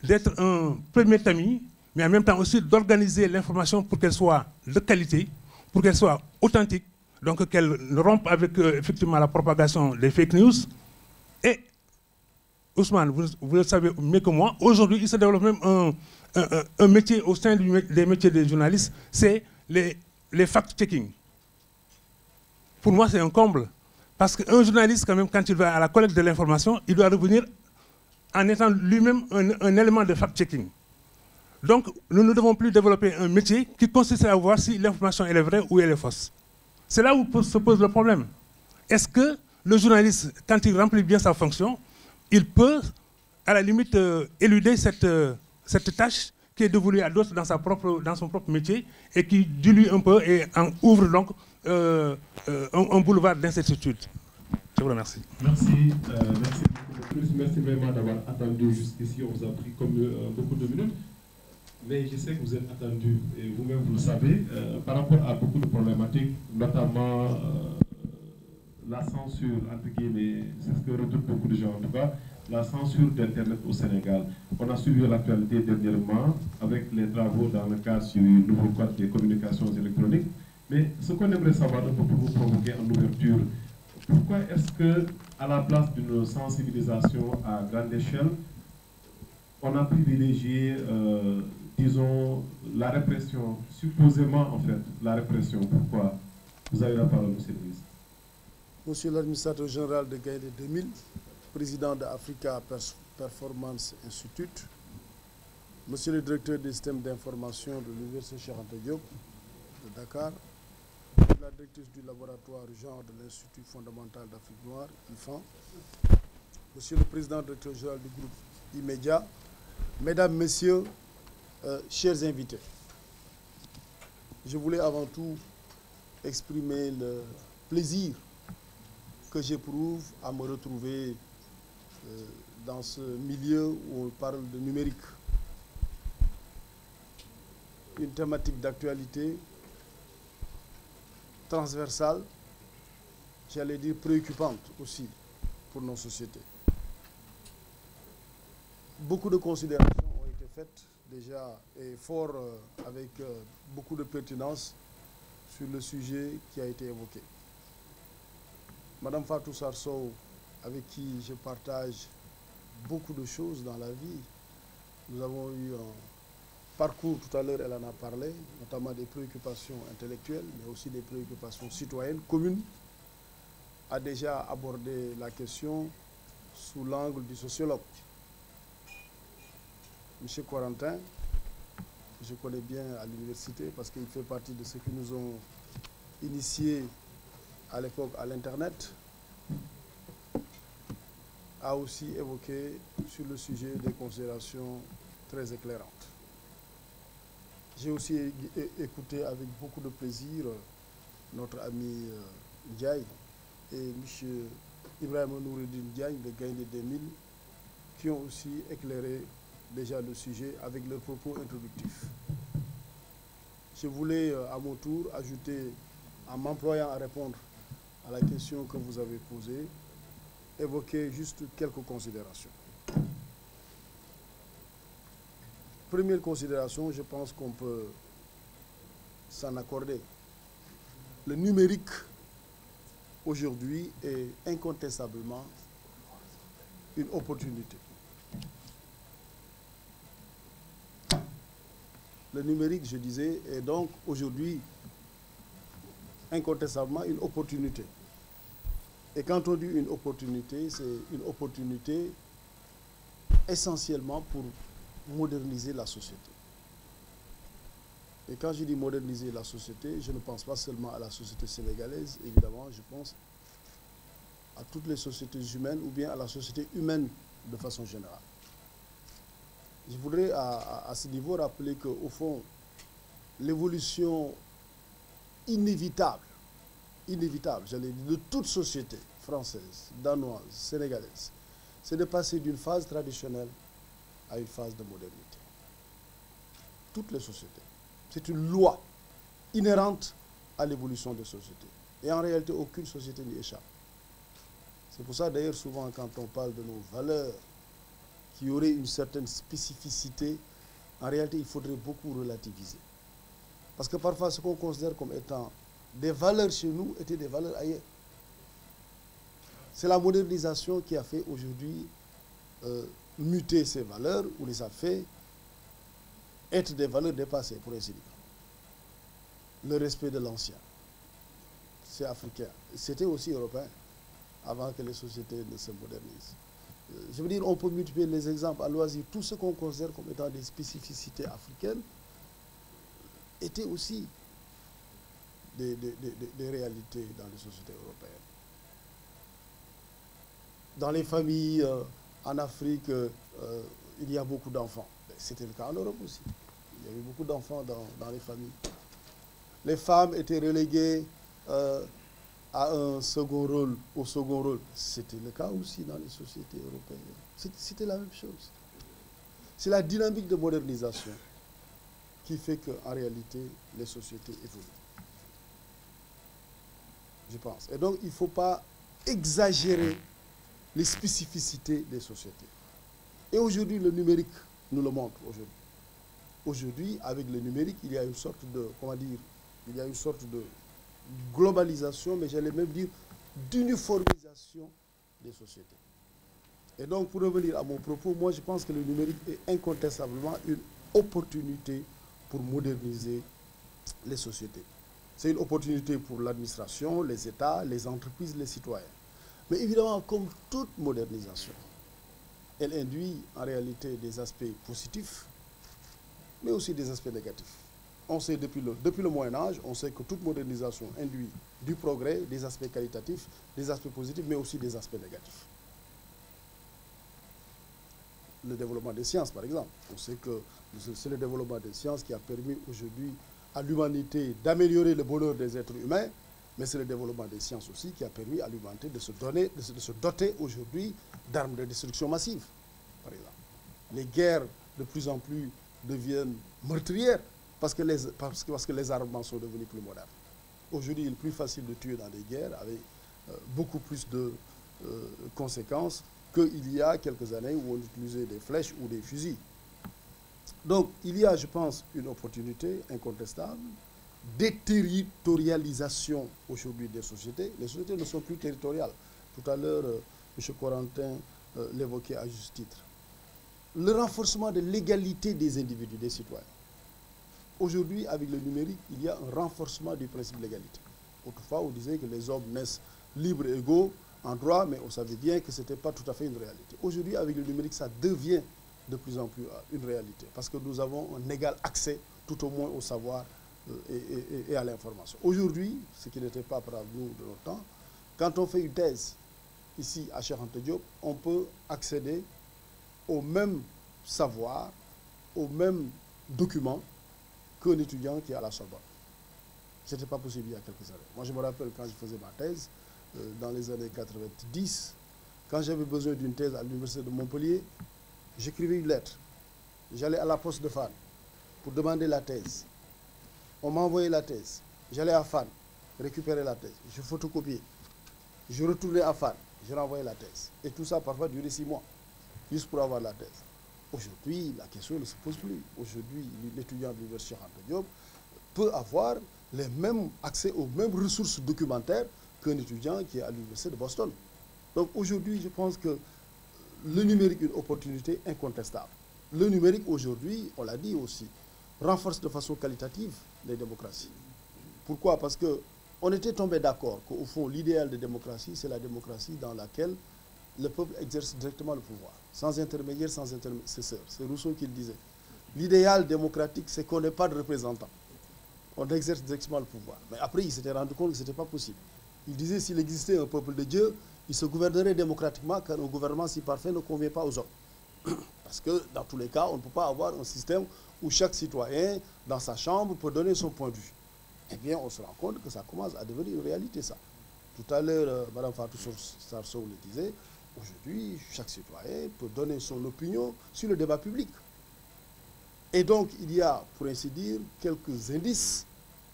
d'être un premier tamis, mais en même temps aussi d'organiser l'information pour qu'elle soit de qualité, pour qu'elle soit authentique, donc qu'elle rompe avec effectivement la propagation des fake news. Et Ousmane, vous le savez mieux que moi, aujourd'hui, il se développe même un métier au sein des métiers des journalistes, c'est les fact-checking. Pour moi, c'est un comble. Parce qu'un journaliste, quand même, quand il va à la collecte de l'information, il doit revenir en étant lui-même un élément de fact-checking. Donc, nous ne devons plus développer un métier qui consiste à voir si l'information elle est vraie ou elle est fausse. C'est là où se pose le problème. Est-ce que le journaliste, quand il remplit bien sa fonction, il peut, à la limite, éluder cette tâche qui est dévolue à d'autres dans son propre métier et qui dilue un peu et en ouvre donc un boulevard d'incertitude. Je vous remercie. Merci. Merci beaucoup. Merci vraiment d'avoir attendu jusqu'ici. On vous a pris comme beaucoup de minutes. Mais je sais que vous êtes attendu, et vous-même vous le savez, par rapport à beaucoup de problématiques, notamment la censure, entre guillemets, c'est ce que redoutent beaucoup de gens en tout cas, la censure d'Internet au Sénégal. On a suivi l'actualité dernièrement avec les travaux dans le cadre du nouveau code des communications électroniques. Mais ce qu'on aimerait savoir un peu pour vous provoquer en ouverture, pourquoi est-ce que, à la place d'une sensibilisation à grande échelle, on a privilégié, disons, la répression, supposément en fait, la répression? Pourquoi? Vous avez la parole, monsieur le ministre. Monsieur l'administrateur général de Gaïdé 2000, président de Africa Performance Institute, monsieur le directeur des systèmes d'information de l'Université Cheikh Anta Diop de Dakar, la directrice du laboratoire genre de l'Institut fondamental d'Afrique noire, IFAN, monsieur le président directeur général du groupe Immédiat, mesdames, messieurs, chers invités, je voulais avant tout exprimer le plaisir que j'éprouve à me retrouver dans ce milieu où on parle de numérique. Une thématique d'actualité transversale, j'allais dire préoccupante aussi pour nos sociétés. Beaucoup de considérations ont été faite déjà et fort avec beaucoup de pertinence sur le sujet qui a été évoqué. Madame Fatou Sarsow, avec qui je partage beaucoup de choses dans la vie, nous avons eu un parcours, tout à l'heure elle en a parlé, notamment des préoccupations intellectuelles, mais aussi des préoccupations citoyennes communes, a déjà abordé la question sous l'angle du sociologue. M. Corentin, je connais bien à l'université parce qu'il fait partie de ceux qui nous ont initiés à l'époque à l'Internet, a aussi évoqué sur le sujet des considérations très éclairantes. J'ai aussi écouté avec beaucoup de plaisir notre ami Ndiaye et M. Ibrahim Noureddin Diagne de Gaïndé 2000 qui ont aussi éclairé déjà le sujet avec leurs propos introductifs. Je voulais à mon tour ajouter, en m'employant à répondre à la question que vous avez posée, évoquer juste quelques considérations. Première considération, je pense qu'on peut s'en accorder. Le numérique, aujourd'hui, est incontestablement une opportunité. Le numérique, je disais, est donc aujourd'hui incontestablement une opportunité. Et quand on dit une opportunité, c'est une opportunité essentiellement pour moderniser la société. Et quand je dis moderniser la société, je ne pense pas seulement à la société sénégalaise, évidemment, je pense à toutes les sociétés humaines ou bien à la société humaine de façon générale. Je voudrais à ce niveau rappeler qu'au fond, l'évolution inévitable, j'allais dire, de toute société française, danoise, sénégalaise, c'est de passer d'une phase traditionnelle à une phase de modernité. Toutes les sociétés. C'est une loi inhérente à l'évolution des sociétés. Et en réalité, aucune société n'y échappe. C'est pour ça, d'ailleurs, souvent, quand on parle de nos valeurs, qui auraient une certaine spécificité, en réalité, il faudrait beaucoup relativiser. Parce que parfois, ce qu'on considère comme étant des valeurs chez nous étaient des valeurs ailleurs. C'est la modernisation qui a fait aujourd'hui muter ces valeurs, ou les a fait être des valeurs dépassées, pour ainsi dire. Le respect de l'ancien, c'est africain. C'était aussi européen, avant que les sociétés ne se modernisent. Je veux dire, on peut multiplier les exemples à loisir. Tout ce qu'on considère comme étant des spécificités africaines étaient aussi des réalités dans les sociétés européennes. Dans les familles en Afrique, il y a beaucoup d'enfants. C'était le cas en Europe aussi. Il y avait beaucoup d'enfants dans les familles. Les femmes étaient reléguées à un second rôle, au second rôle. C'était le cas aussi dans les sociétés européennes. C'était la même chose. C'est la dynamique de modernisation qui fait qu'en réalité, les sociétés évoluent. Je pense. Et donc, il ne faut pas exagérer les spécificités des sociétés. Et aujourd'hui, le numérique nous le montre aujourd'hui. Aujourd'hui, avec le numérique, il y a une sorte de, comment dire, il y a une sorte de globalisation, mais j'allais même dire d'uniformisation des sociétés. Et donc, pour revenir à mon propos, moi je pense que le numérique est incontestablement une opportunité pour moderniser les sociétés. C'est une opportunité pour l'administration, les États, les entreprises, les citoyens. Mais évidemment, comme toute modernisation, elle induit en réalité des aspects positifs, mais aussi des aspects négatifs. On sait depuis le Moyen-Âge, on sait que toute modernisation induit du progrès, des aspects qualitatifs, des aspects positifs, mais aussi des aspects négatifs. Le développement des sciences, par exemple. On sait que c'est le développement des sciences qui a permis aujourd'hui à l'humanité d'améliorer le bonheur des êtres humains, mais c'est le développement des sciences aussi qui a permis à l'humanité de se doter aujourd'hui d'armes de destruction massive, par exemple. Les guerres, de plus en plus, deviennent meurtrières parce que les armements sont devenus plus modernes. Aujourd'hui, il est plus facile de tuer dans des guerres avec beaucoup plus de conséquences qu'il y a quelques années où on utilisait des flèches ou des fusils. Donc, il y a, je pense, une opportunité incontestable, déterritorialisation aujourd'hui des sociétés. Les sociétés ne sont plus territoriales. Tout à l'heure, M. Corentin l'évoquait à juste titre. Le renforcement de l'égalité des individus, des citoyens. Aujourd'hui, avec le numérique, il y a un renforcement du principe de l'égalité. Autrefois, on disait que les hommes naissent libres et égaux en droit, mais on savait bien que ce n'était pas tout à fait une réalité. Aujourd'hui, avec le numérique, ça devient de plus en plus une réalité, parce que nous avons un égal accès, tout au moins au savoir et à l'information. Aujourd'hui, ce qui n'était pas pour nous de notre temps, quand on fait une thèse ici à Cheikh Anta Diop, on peut accéder au même savoir, au même document qu'un étudiant qui est à la Sorbonne. Ce n'était pas possible il y a quelques années. Moi, je me rappelle quand je faisais ma thèse, dans les années 90, quand j'avais besoin d'une thèse à l'université de Montpellier, j'écrivais une lettre. J'allais à la poste de Fann pour demander la thèse. On m'a envoyé la thèse. J'allais à Fann récupérer la thèse. Je photocopiais. Je retournais à Fann. Je renvoyais la thèse. Et tout ça, parfois, durait 6 mois, juste pour avoir la thèse. Aujourd'hui, la question ne se pose plus. Aujourd'hui, l'étudiant de l'université Cheikh Anta Diop peut avoir les mêmes accès aux mêmes ressources documentaires qu'un étudiant qui est à l'université de Boston. Donc aujourd'hui, je pense que le numérique est une opportunité incontestable. Le numérique aujourd'hui, on l'a dit aussi, renforce de façon qualitative les démocraties. Pourquoi? Parce qu'on était tombé d'accord qu'au fond, l'idéal de démocratie, c'est la démocratie dans laquelle le peuple exerce directement le pouvoir, sans intermédiaire, sans intercesseur. C'est Rousseau qui le disait. L'idéal démocratique, c'est qu'on n'ait pas de représentants. On exerce directement le pouvoir. Mais après, il s'était rendu compte que ce n'était pas possible. Il disait s'il existait un peuple de Dieu, il se gouvernerait démocratiquement, car un gouvernement si parfait ne convient pas aux hommes. Parce que dans tous les cas, on ne peut pas avoir un système où chaque citoyen, dans sa chambre, peut donner son point de vue. Eh bien, on se rend compte que ça commence à devenir une réalité, ça. Tout à l'heure, Mme Fatou Sarsour le disait, aujourd'hui, chaque citoyen peut donner son opinion sur le débat public. Et donc, il y a, pour ainsi dire, quelques indices.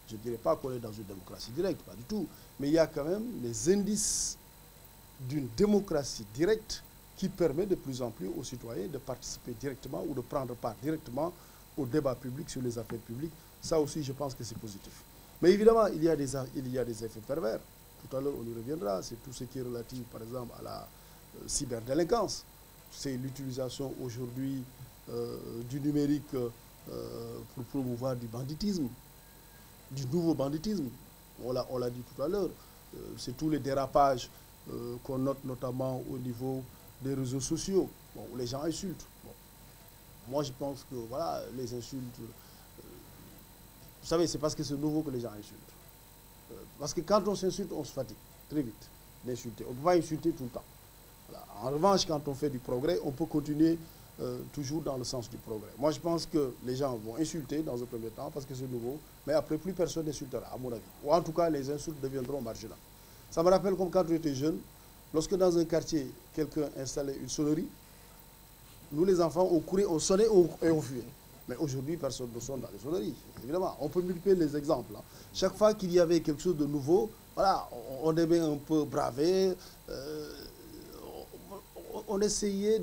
Je ne dirais pas qu'on est dans une démocratie directe, pas du tout. Mais il y a quand même les indices d'une démocratie directe qui permet de plus en plus aux citoyens de participer directement ou de prendre part directement au débat public sur les affaires publiques. Ça aussi, je pense que c'est positif. Mais évidemment, il y a des effets pervers. Tout à l'heure, on y reviendra. C'est tout ce qui est relatif, par exemple, à la cyberdélinquance. C'est l'utilisation aujourd'hui du numérique pour promouvoir du banditisme, du nouveau banditisme. On l'a dit tout à l'heure. C'est tous les dérapages qu'on note notamment au niveau des réseaux sociaux, bon, où les gens insultent. Bon. Moi, je pense que voilà, les insultes, vous savez, c'est parce que c'est nouveau que les gens insultent. Parce que quand on s'insulte, on se fatigue très vite d'insulter. On ne peut pas insulter tout le temps. Voilà. En revanche, quand on fait du progrès, on peut continuer toujours dans le sens du progrès. Moi, je pense que les gens vont insulter dans un premier temps parce que c'est nouveau, mais après, plus personne n'insultera, à mon avis. Ou en tout cas, les insultes deviendront marginales. Ça me rappelle comme quand j'étais jeune, lorsque dans un quartier, quelqu'un installait une sonnerie, nous les enfants, on courait, on sonnait et on fuyait. Mais aujourd'hui, personne ne sonne dans les sonneries. Évidemment, on peut multiplier les exemples. Hein. Chaque fois qu'il y avait quelque chose de nouveau, voilà, on aimait un peu braver, on essayait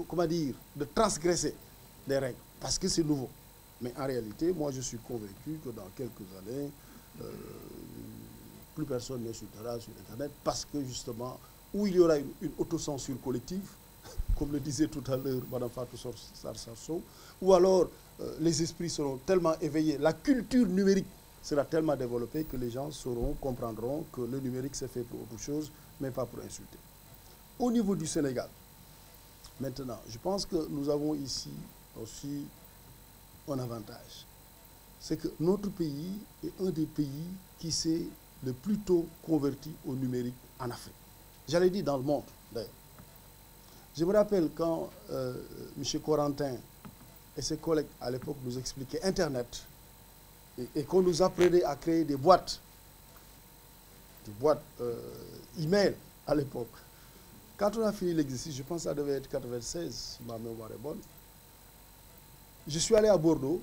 comment dire, de transgresser les règles, parce que c'est nouveau. Mais en réalité, moi je suis convaincu que dans quelques années, plus personne n'insultera sur Internet, parce que justement, où il y aura une autocensure collective, comme le disait tout à l'heure Mme Fatou Sarsour, ou alors les esprits seront tellement éveillés, la culture numérique sera tellement développée que les gens comprendront que le numérique c'est fait pour autre chose, mais pas pour insulter. Au niveau du Sénégal, maintenant, je pense que nous avons ici aussi un avantage. C'est que notre pays est un des pays qui s'est le plus tôt converti au numérique en Afrique. J'allais dire dans le monde, d'ailleurs. Je me rappelle quand M. Corentin et ses collègues à l'époque nous expliquaient Internet et qu'on nous apprenait à créer des boîtes email à l'époque. Quand on a fini l'exercice, je pense que ça devait être 96, si ma mémoire est bonne, je suis allé à Bordeaux,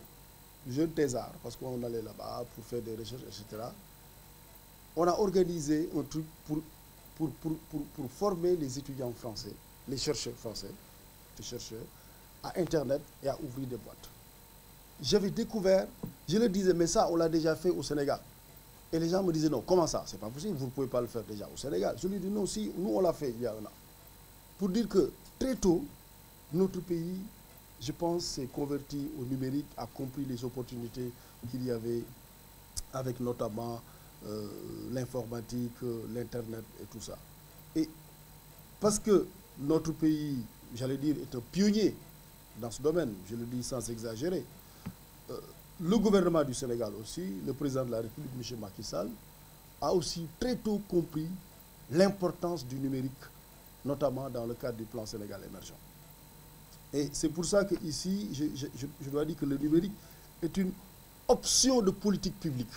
jeune thésard, parce qu'on allait là-bas pour faire des recherches, etc. On a organisé un truc pour former les étudiants français, les chercheurs français, les chercheurs, à Internet et à ouvrir des boîtes. j'avais découvert, je leur disais, mais ça, on l'a déjà fait au Sénégal. Et les gens me disaient, non, comment ça? C'est pas possible, vous ne pouvez pas le faire déjà au Sénégal. Je lui dis, non, si, nous, on l'a fait il y a un an. Pour dire que, très tôt, notre pays, je pense, s'est converti au numérique, a compris les opportunités qu'il y avait avec notamment l'informatique, l'Internet et tout ça. Et parce que notre pays, j'allais dire, est un pionnier dans ce domaine, je le dis sans exagérer, le gouvernement du Sénégal aussi, le président de la République, M. Macky Sall, a aussi très tôt compris l'importance du numérique, notamment dans le cadre du plan Sénégal émergent. Et c'est pour ça qu'ici, je dois dire que le numérique est une option de politique publique.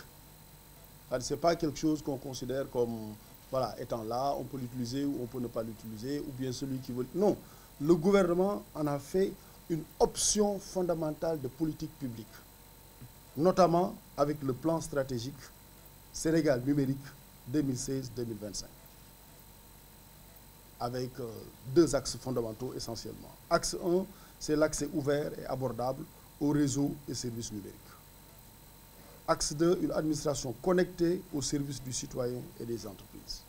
Ce n'est pas quelque chose qu'on considère comme, voilà, étant là, on peut l'utiliser ou on peut ne pas l'utiliser, ou bien celui qui veut... Non, le gouvernement en a fait une option fondamentale de politique publique, notamment avec le plan stratégique Sénégal numérique 2016-2025, avec deux axes fondamentaux essentiellement. Axe 1, c'est l'accès ouvert et abordable aux réseaux et services numériques. Axe 2, une administration connectée aux services du citoyen et des entreprises.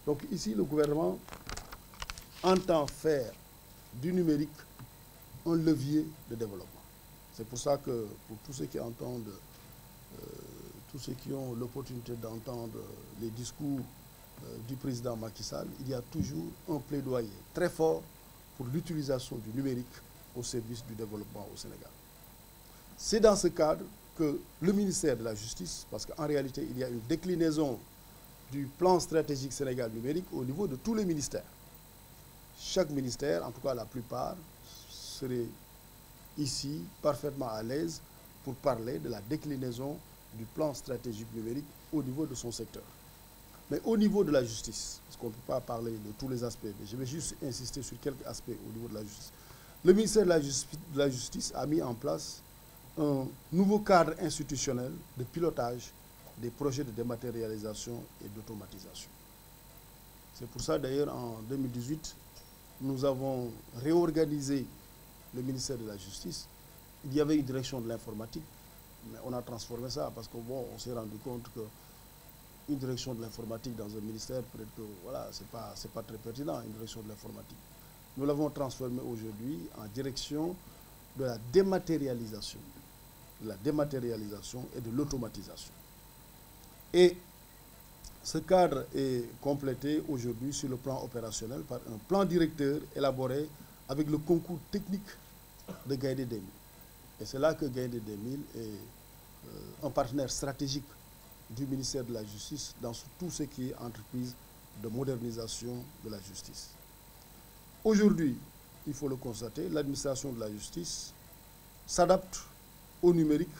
Donc ici, le gouvernement entend faire du numérique un levier de développement. C'est pour ça que pour tous ceux qui entendent, tous ceux qui ont l'opportunité d'entendre les discours du président Macky Sall, il y a toujours un plaidoyer très fort pour l'utilisation du numérique au service du développement au Sénégal. C'est dans ce cadre que le ministère de la Justice, parce qu'en réalité, il y a une déclinaison du plan stratégique Sénégal numérique au niveau de tous les ministères. Chaque ministère, en tout cas la plupart, serait ici parfaitement à l'aise pour parler de la déclinaison du plan stratégique numérique au niveau de son secteur. Mais au niveau de la justice, parce qu'on ne peut pas parler de tous les aspects, mais je vais juste insister sur quelques aspects au niveau de la justice. Le ministère de la Justice a mis en place un nouveau cadre institutionnel de pilotage des projets de dématérialisation et d'automatisation. C'est pour ça d'ailleurs en 2018, nous avons réorganisé le ministère de la Justice. Il y avait une direction de l'informatique, mais on a transformé ça parce que bon, on s'est rendu compte qu'une direction de l'informatique dans un ministère, peut-être que voilà, c'est pas très pertinent, une direction de l'informatique. Nous l'avons transformé aujourd'hui en direction de la dématérialisation et de l'automatisation. Et ce cadre est complété aujourd'hui sur le plan opérationnel par un plan directeur élaboré avec le concours technique de Gaïndé 2000. Et c'est là que Gaïndé 2000 est un partenaire stratégique du ministère de la Justice dans tout ce qui est entreprise de modernisation de la justice. Aujourd'hui, il faut le constater, l'administration de la justice s'adapte au numérique,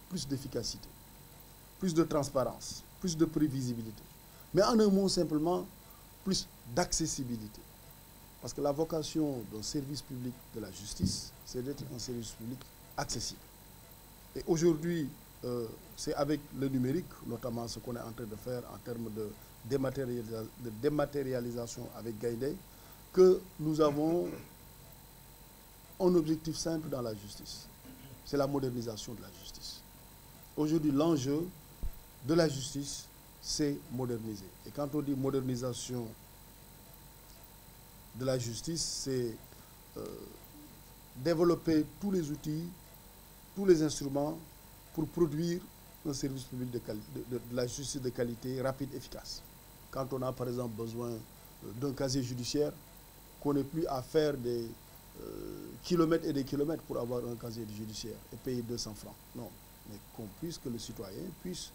plus d'efficacité, plus de transparence, plus de prévisibilité. Mais en un mot simplement, plus d'accessibilité. Parce que la vocation d'un service public de la justice, c'est d'être un service public accessible. Et aujourd'hui, c'est avec le numérique, notamment ce qu'on est en train de faire en termes de dématérialisation avec Gaïndé, que nous avons un objectif simple dans la justice. C'est la modernisation de la justice. Aujourd'hui, l'enjeu de la justice, c'est moderniser. Et quand on dit modernisation de la justice, c'est développer tous les outils, tous les instruments pour produire un service public de la justice de qualité, rapide, efficace. Quand on a par exemple besoin d'un casier judiciaire, qu'on n'ait plus à faire des kilomètres et des kilomètres pour avoir un casier judiciaire et payer 200 francs. Non, mais que le citoyen puisse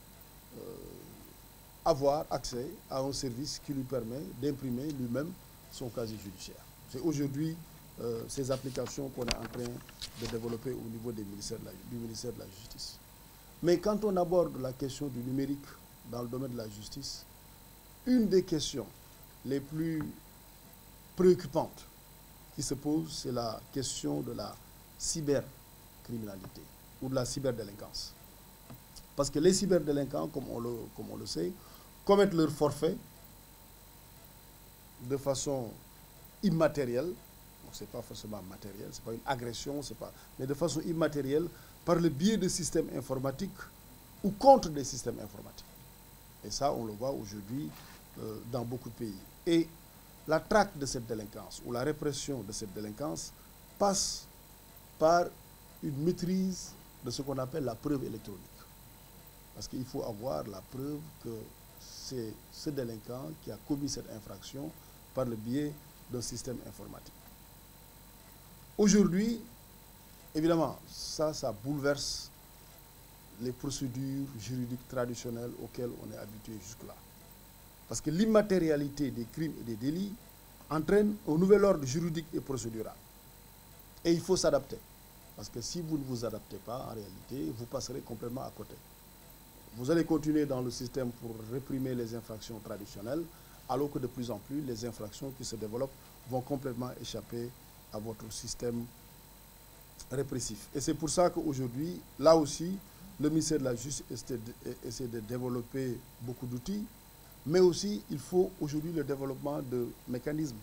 avoir accès à un service qui lui permet d'imprimer lui-même son casier judiciaire. C'est aujourd'hui ces applications qu'on est en train de développer au niveau du ministère de la Justice. Mais quand on aborde la question du numérique dans le domaine de la justice, une des questions les plus préoccupante qui se pose, c'est la question de la cybercriminalité ou de la cyberdélinquance. Parce que les cyberdélinquants, comme on le sait, commettent leur forfait de façon immatérielle. Donc ce n'est pas forcément matériel, ce n'est pas une agression, mais de façon immatérielle, par le biais de systèmes informatiques ou contre des systèmes informatiques. Et ça, on le voit aujourd'hui dans beaucoup de pays. Et la traque de cette délinquance ou la répression de cette délinquance passe par une maîtrise de ce qu'on appelle la preuve électronique. Parce qu'il faut avoir la preuve que c'est ce délinquant qui a commis cette infraction par le biais d'un système informatique. Aujourd'hui, évidemment, ça bouleverse les procédures juridiques traditionnelles auxquelles on est habitué jusque-là. Parce que l'immatérialité des crimes et des délits entraîne un nouvel ordre juridique et procédural. Et il faut s'adapter. Parce que si vous ne vous adaptez pas, en réalité, vous passerez complètement à côté. Vous allez continuer dans le système pour réprimer les infractions traditionnelles, alors que de plus en plus, les infractions qui se développent vont complètement échapper à votre système répressif. Et c'est pour ça qu'aujourd'hui, là aussi, le ministère de la Justice essaie de développer beaucoup d'outils, mais aussi il faut aujourd'hui le développement de mécanismes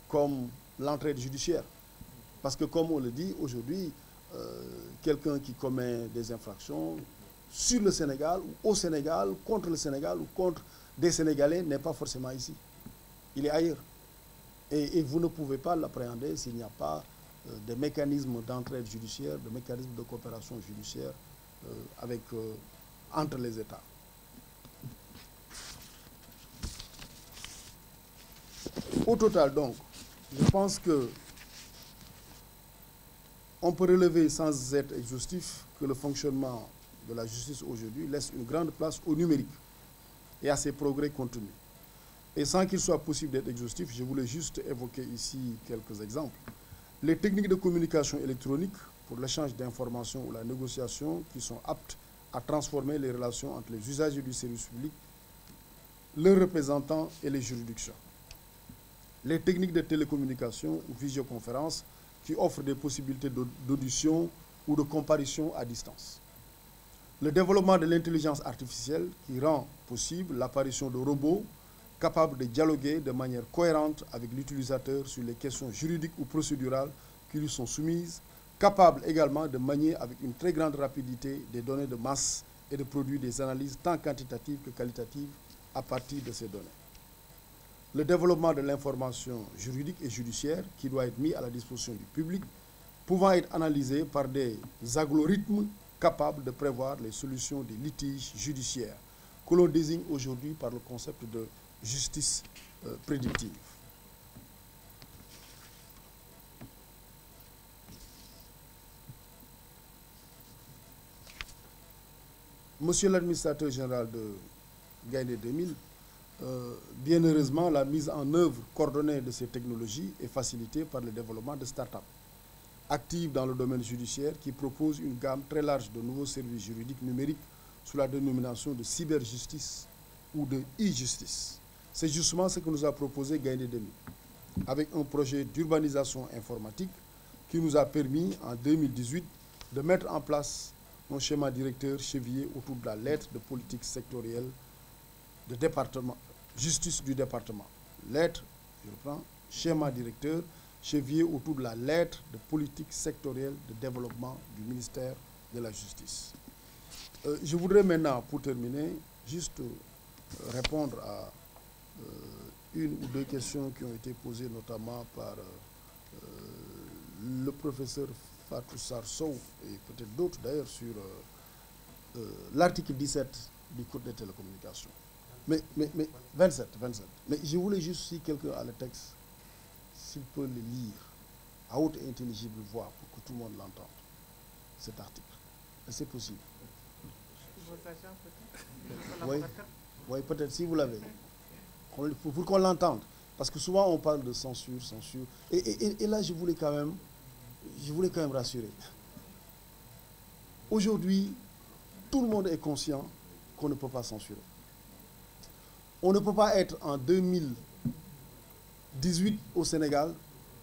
comme l'entraide judiciaire. Parce que comme on le dit aujourd'hui, quelqu'un qui commet des infractions sur le Sénégal ou au Sénégal, contre le Sénégal ou contre des Sénégalais n'est pas forcément ici. Il est ailleurs. Et vous ne pouvez pas l'appréhender s'il n'y a pas de mécanismes d'entraide judiciaire, de mécanismes de coopération judiciaire entre les États. Au total, donc, je pense que on peut relever sans être exhaustif que le fonctionnement de la justice aujourd'hui laisse une grande place au numérique et à ses progrès contenus. Et sans qu'il soit possible d'être exhaustif, je voulais juste évoquer ici quelques exemples. Les techniques de communication électronique pour l'échange d'informations ou la négociation qui sont aptes à transformer les relations entre les usagers du service public, leurs représentants et les juridictions. Les techniques de télécommunication ou visioconférence qui offrent des possibilités d'audition ou de comparution à distance. Le développement de l'intelligence artificielle qui rend possible l'apparition de robots capables de dialoguer de manière cohérente avec l'utilisateur sur les questions juridiques ou procédurales qui lui sont soumises, capables également de manier avec une très grande rapidité des données de masse et de produire des analyses tant quantitatives que qualitatives à partir de ces données. Le développement de l'information juridique et judiciaire qui doit être mis à la disposition du public, pouvant être analysé par des algorithmes capables de prévoir les solutions des litiges judiciaires, que l'on désigne aujourd'hui par le concept de justice prédictive. Monsieur l'administrateur général de Gaïndé 2000, bien heureusement, la mise en œuvre coordonnée de ces technologies est facilitée par le développement de start-up actives dans le domaine judiciaire qui proposent une gamme très large de nouveaux services juridiques numériques sous la dénomination de cyberjustice ou de e-justice. C'est justement ce que nous a proposé Gaïndé 2000, avec un projet d'urbanisation informatique qui nous a permis, en 2018, de mettre en place un schéma directeur chevillé autour de la lettre de politique sectorielle de département, justice du département. Lettre, je reprends, schéma directeur chevillé autour de la lettre de politique sectorielle de développement du ministère de la Justice. Je voudrais maintenant, pour terminer, juste répondre à une ou deux questions qui ont été posées notamment par le professeur Fatou Sarsow et peut-être d'autres d'ailleurs sur l'article 17 du Code des télécommunications. Mais 27. Mais je voulais juste, si quelqu'un a le texte, s'il peut le lire à haute et intelligible voix pour que tout le monde l'entende, cet article. C'est possible. Vos agents peut-être. Oui, peut-être, si vous l'avez. Pour qu'on l'entende. Parce que souvent on parle de censure. Et là, je voulais quand même rassurer. Aujourd'hui, tout le monde est conscient qu'on ne peut pas censurer. On ne peut pas être en 2018 au Sénégal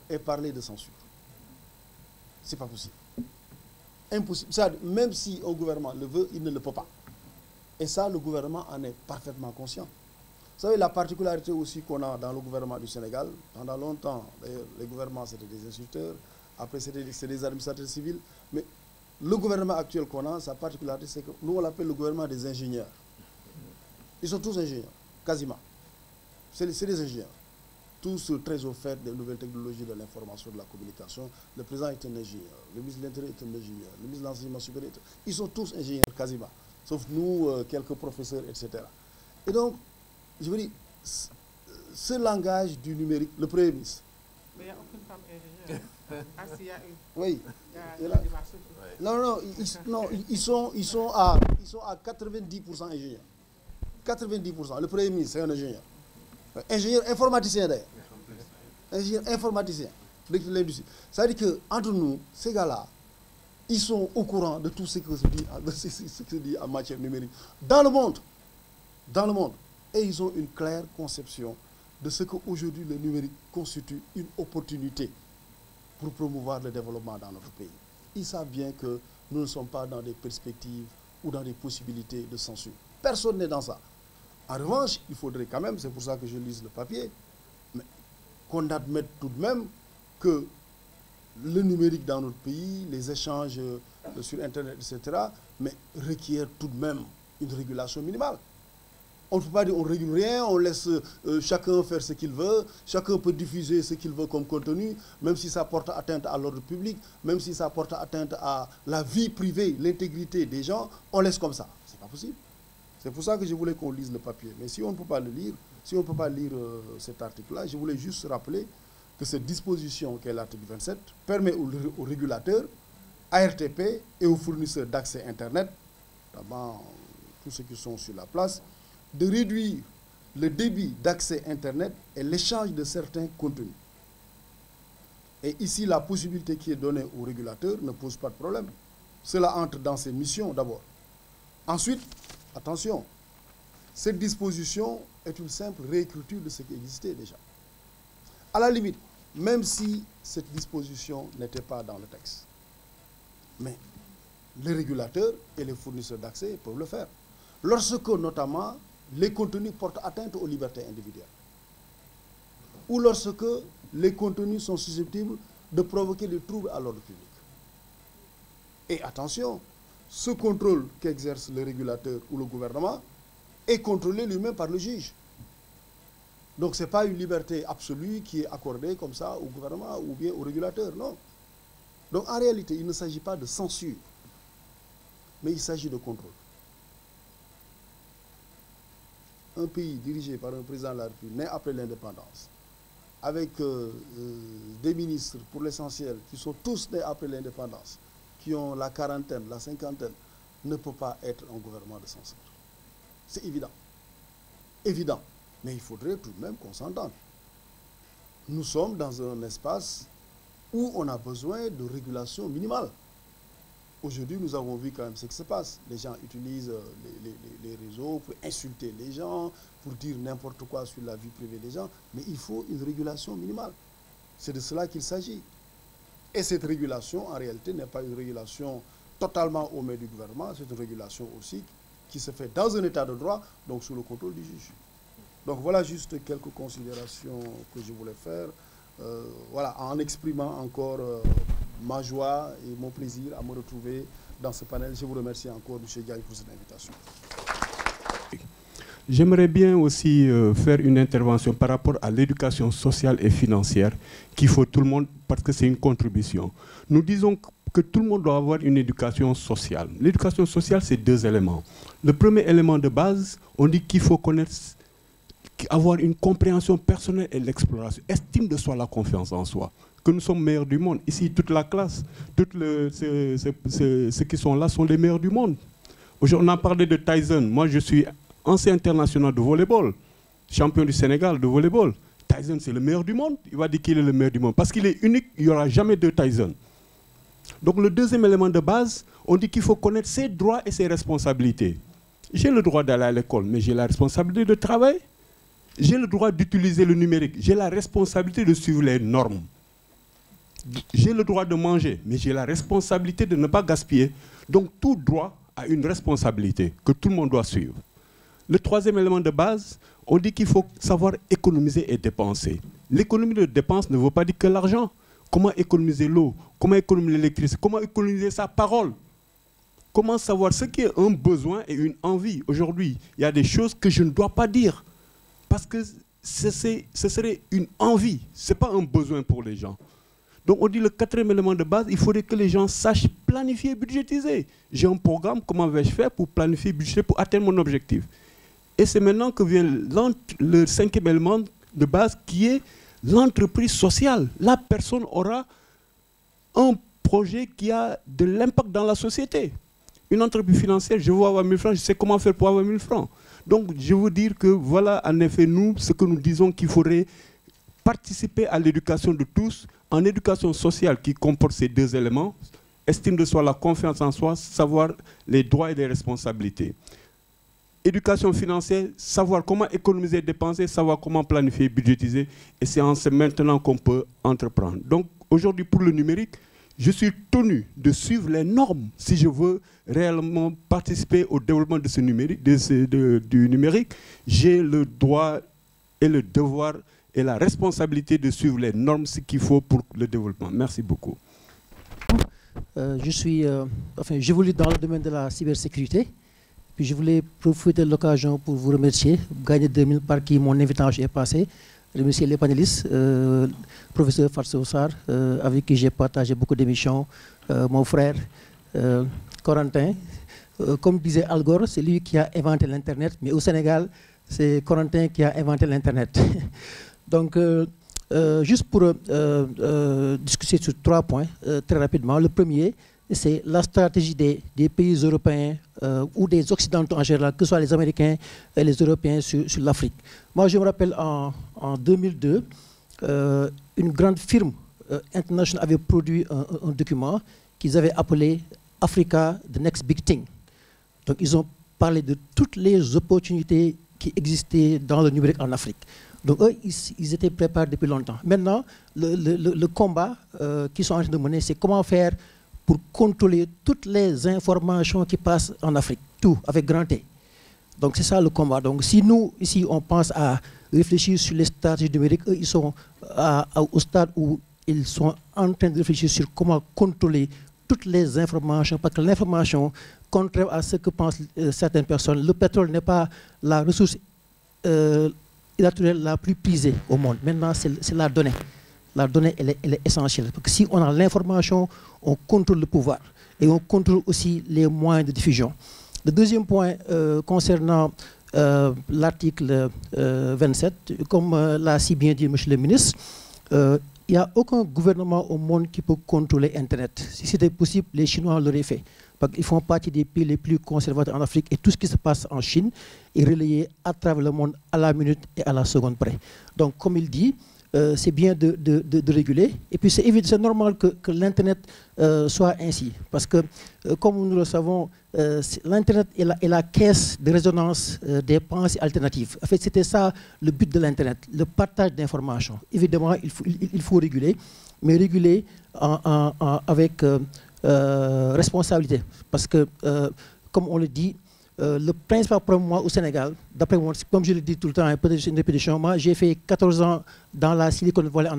et parler de censure. C'est pas possible. Impossible. Ça, même si un gouvernement le veut, il ne le peut pas. Et ça, le gouvernement en est parfaitement conscient. Vous savez, la particularité aussi qu'on a dans le gouvernement du Sénégal, pendant longtemps, d'ailleurs, les gouvernements, c'était des instructeurs, après, c'est des administrateurs civils, mais le gouvernement actuel qu'on a, sa particularité, c'est que nous, on l'appelle le gouvernement des ingénieurs. Ils sont tous ingénieurs, quasiment. C'est des ingénieurs. Tous très au fait des nouvelles technologies de l'information, de la communication. Le président est un ingénieur, le ministre de l'Intérieur est un ingénieur, le ministre de l'Enseignement supérieur, ils sont tous ingénieurs, quasiment. Sauf nous, quelques professeurs, etc. Et donc, je veux dire, ce langage du numérique, le Premier ministre. Mais il n'y a aucune femme ingénieure. Ah, s'il y a une. Oui. Il y a non, ils sont à 90% ingénieurs. 90%. Le Premier ministre, c'est un ingénieur. Ingénieur informaticien d'ailleurs. Ingénieur informaticien de l'industrie. Ça veut dire qu'entre nous, ces gars-là, ils sont au courant de tout ce que se dit en matière numérique. Dans le monde. Dans le monde. Et ils ont une claire conception de ce qu'aujourd'hui le numérique constitue une opportunité pour promouvoir le développement dans notre pays. Ils savent bien que nous ne sommes pas dans des perspectives ou dans des possibilités de censure. Personne n'est dans ça. En revanche, il faudrait quand même, c'est pour ça que je lise le papier, qu'on admette tout de même que le numérique dans notre pays, les échanges sur Internet, etc., mais requièrent tout de même une régulation minimale. On ne peut pas dire on ne régule rien, on laisse chacun faire ce qu'il veut, chacun peut diffuser ce qu'il veut comme contenu, même si ça porte atteinte à l'ordre public, même si ça porte atteinte à la vie privée, l'intégrité des gens, on laisse comme ça. Ce n'est pas possible. C'est pour ça que je voulais qu'on lise le papier. Mais si on ne peut pas le lire, si on ne peut pas lire cet article-là, je voulais juste rappeler que cette disposition, qui est l'article 27, permet aux régulateurs, à RTP et aux fournisseurs d'accès Internet, notamment tous ceux qui sont sur la place, de réduire le débit d'accès Internet et l'échange de certains contenus. Et ici, la possibilité qui est donnée aux régulateurs ne pose pas de problème. Cela entre dans ses missions d'abord. Ensuite, attention, cette disposition est une simple réécriture de ce qui existait déjà. À la limite, même si cette disposition n'était pas dans le texte. Mais les régulateurs et les fournisseurs d'accès peuvent le faire. Lorsque, notamment, les contenus portent atteinte aux libertés individuelles. Ou lorsque les contenus sont susceptibles de provoquer des troubles à l'ordre public. Et attention, ce contrôle qu'exerce le régulateur ou le gouvernement est contrôlé lui-même par le juge. Donc ce n'est pas une liberté absolue qui est accordée comme ça au gouvernement ou bien au régulateur, non. Donc en réalité, il ne s'agit pas de censure, mais il s'agit de contrôle. Un pays dirigé par un président de la République né après l'indépendance, avec des ministres pour l'essentiel qui sont tous nés après l'indépendance, qui ont la quarantaine, la cinquantaine, ne peut pas être un gouvernement de censure. C'est évident. Évident. Mais il faudrait tout de même qu'on s'entende. Nous sommes dans un espace où on a besoin de régulation minimale. Aujourd'hui, nous avons vu quand même ce qui se passe. Les gens utilisent les réseaux pour insulter les gens, pour dire n'importe quoi sur la vie privée des gens. Mais il faut une régulation minimale. C'est de cela qu'il s'agit. Et cette régulation, en réalité, n'est pas une régulation totalement aux mains du gouvernement. C'est une régulation aussi qui se fait dans un état de droit, donc sous le contrôle du juge. Donc voilà juste quelques considérations que je voulais faire. Voilà, en exprimant encore ma joie et mon plaisir à me retrouver dans ce panel. Je vous remercie encore, M. Diaye, pour cette invitation. J'aimerais bien aussi faire une intervention par rapport à l'éducation sociale et financière qu'il faut tout le monde, parce que c'est une contribution. Nous disons que tout le monde doit avoir une éducation sociale. L'éducation sociale, c'est deux éléments. Le premier élément de base, on dit qu'il faut connaître, avoir une compréhension personnelle et l'exploration, estime de soi, la confiance en soi, que nous sommes meilleurs du monde. Ici, toute la classe, ceux qui sont là sont les meilleurs du monde. Aujourd'hui, on a parlé de Tyson. Moi, je suis ancien international de volleyball, champion du Sénégal de volleyball. Tyson, c'est le meilleur du monde. Il va dire qu'il est le meilleur du monde. Parce qu'il est unique, il n'y aura jamais deux Tyson. Donc, le deuxième élément de base, on dit qu'il faut connaître ses droits et ses responsabilités. J'ai le droit d'aller à l'école, mais j'ai la responsabilité de travailler. J'ai le droit d'utiliser le numérique. J'ai la responsabilité de suivre les normes. J'ai le droit de manger, mais j'ai la responsabilité de ne pas gaspiller. Donc, tout droit a une responsabilité que tout le monde doit suivre. Le troisième élément de base, on dit qu'il faut savoir économiser et dépenser. L'économie de dépense ne veut pas dire que l'argent. Comment économiser l'eau? Comment économiser l'électricité? Comment économiser sa parole? Comment savoir ce qui est un besoin et une envie? Aujourd'hui, il y a des choses que je ne dois pas dire parce que ce serait une envie, ce n'est pas un besoin pour les gens. Donc on dit le quatrième élément de base, il faudrait que les gens sachent planifier, budgétiser. J'ai un programme, comment vais-je faire pour planifier, budgétiser, pour atteindre mon objectif? Et c'est maintenant que vient le cinquième élément de base qui est l'entreprise sociale. La personne aura un projet qui a de l'impact dans la société. Une entreprise financière, je veux avoir 1000 francs, je sais comment faire pour avoir 1000 francs. Donc je veux dire que voilà en effet nous, ce que nous disons qu'il faudrait participer à l'éducation de tous, en éducation sociale qui comporte ces deux éléments, estime de soi, la confiance en soi, savoir les droits et les responsabilités. Éducation financière, savoir comment économiser et dépenser, savoir comment planifier et budgétiser. Et c'est en ce maintenant qu'on peut entreprendre. Donc aujourd'hui, pour le numérique, je suis tenu de suivre les normes si je veux réellement participer au développement de ce numérique, du numérique. J'ai le droit et le devoir et la responsabilité de suivre les normes, ce qu'il faut pour le développement. Merci beaucoup. J'évolue dans le domaine de la cybersécurité. Puis je voulais profiter de l'occasion pour vous remercier, gagner 2000 par qui mon invitation est passée. Remercier les panélistes, professeur Fatou Sarr, avec qui j'ai partagé beaucoup d'émissions, mon frère Corentin. Comme disait Al Gore, c'est lui qui a inventé l'Internet, mais au Sénégal, c'est Corentin qui a inventé l'Internet. Donc, juste pour discuter sur 3 points, très rapidement. Le premier, c'est la stratégie des pays européens ou des Occidentaux en général, que ce soit les Américains et les Européens sur l'Afrique. Moi, je me rappelle en 2002, une grande firme internationale avait produit un document qu'ils avaient appelé Africa, the Next Big Thing. Donc, ils ont parlé de toutes les opportunités qui existaient dans le numérique en Afrique. Donc, eux, ils étaient préparés depuis longtemps. Maintenant, le combat qu'ils sont en train de mener, c'est comment faire pour contrôler toutes les informations qui passent en Afrique, tout, avec grand T. Donc c'est ça le combat. Donc si nous, ici, on pense à réfléchir sur les stratégies numériques, eux, ils sont au stade où ils sont en train de réfléchir sur comment contrôler toutes les informations, parce que l'information, contraire à ce que pensent certaines personnes, le pétrole n'est pas la ressource naturelle la plus prisée au monde. Maintenant, c'est la donnée. La donnée, elle est essentielle. Parce que si on a l'information, on contrôle le pouvoir. Et on contrôle aussi les moyens de diffusion. Le deuxième point concernant l'article 27, comme l'a si bien dit M. le ministre, il n'y a aucun gouvernement au monde qui peut contrôler Internet. Si c'était possible, les Chinois l'auraient fait. Parce qu'ils font partie des pays les plus conservateurs en Afrique et tout ce qui se passe en Chine est relayé à travers le monde à la minute et à la seconde près. Donc, comme il dit, c'est bien de réguler. Et puis c'est normal que l'Internet soit ainsi. Parce que, comme nous le savons, l'Internet est la caisse de résonance des pensées alternatives. En fait, c'était ça le but de l'Internet, le partage d'informations. Évidemment, il faut réguler, mais réguler avec responsabilité. Parce que, comme on le dit, le principal problème, moi, au Sénégal, d'après moi, comme je le dis tout le temps, peut-être une répétition, moi, j'ai fait 14 ans dans la Silicon Valley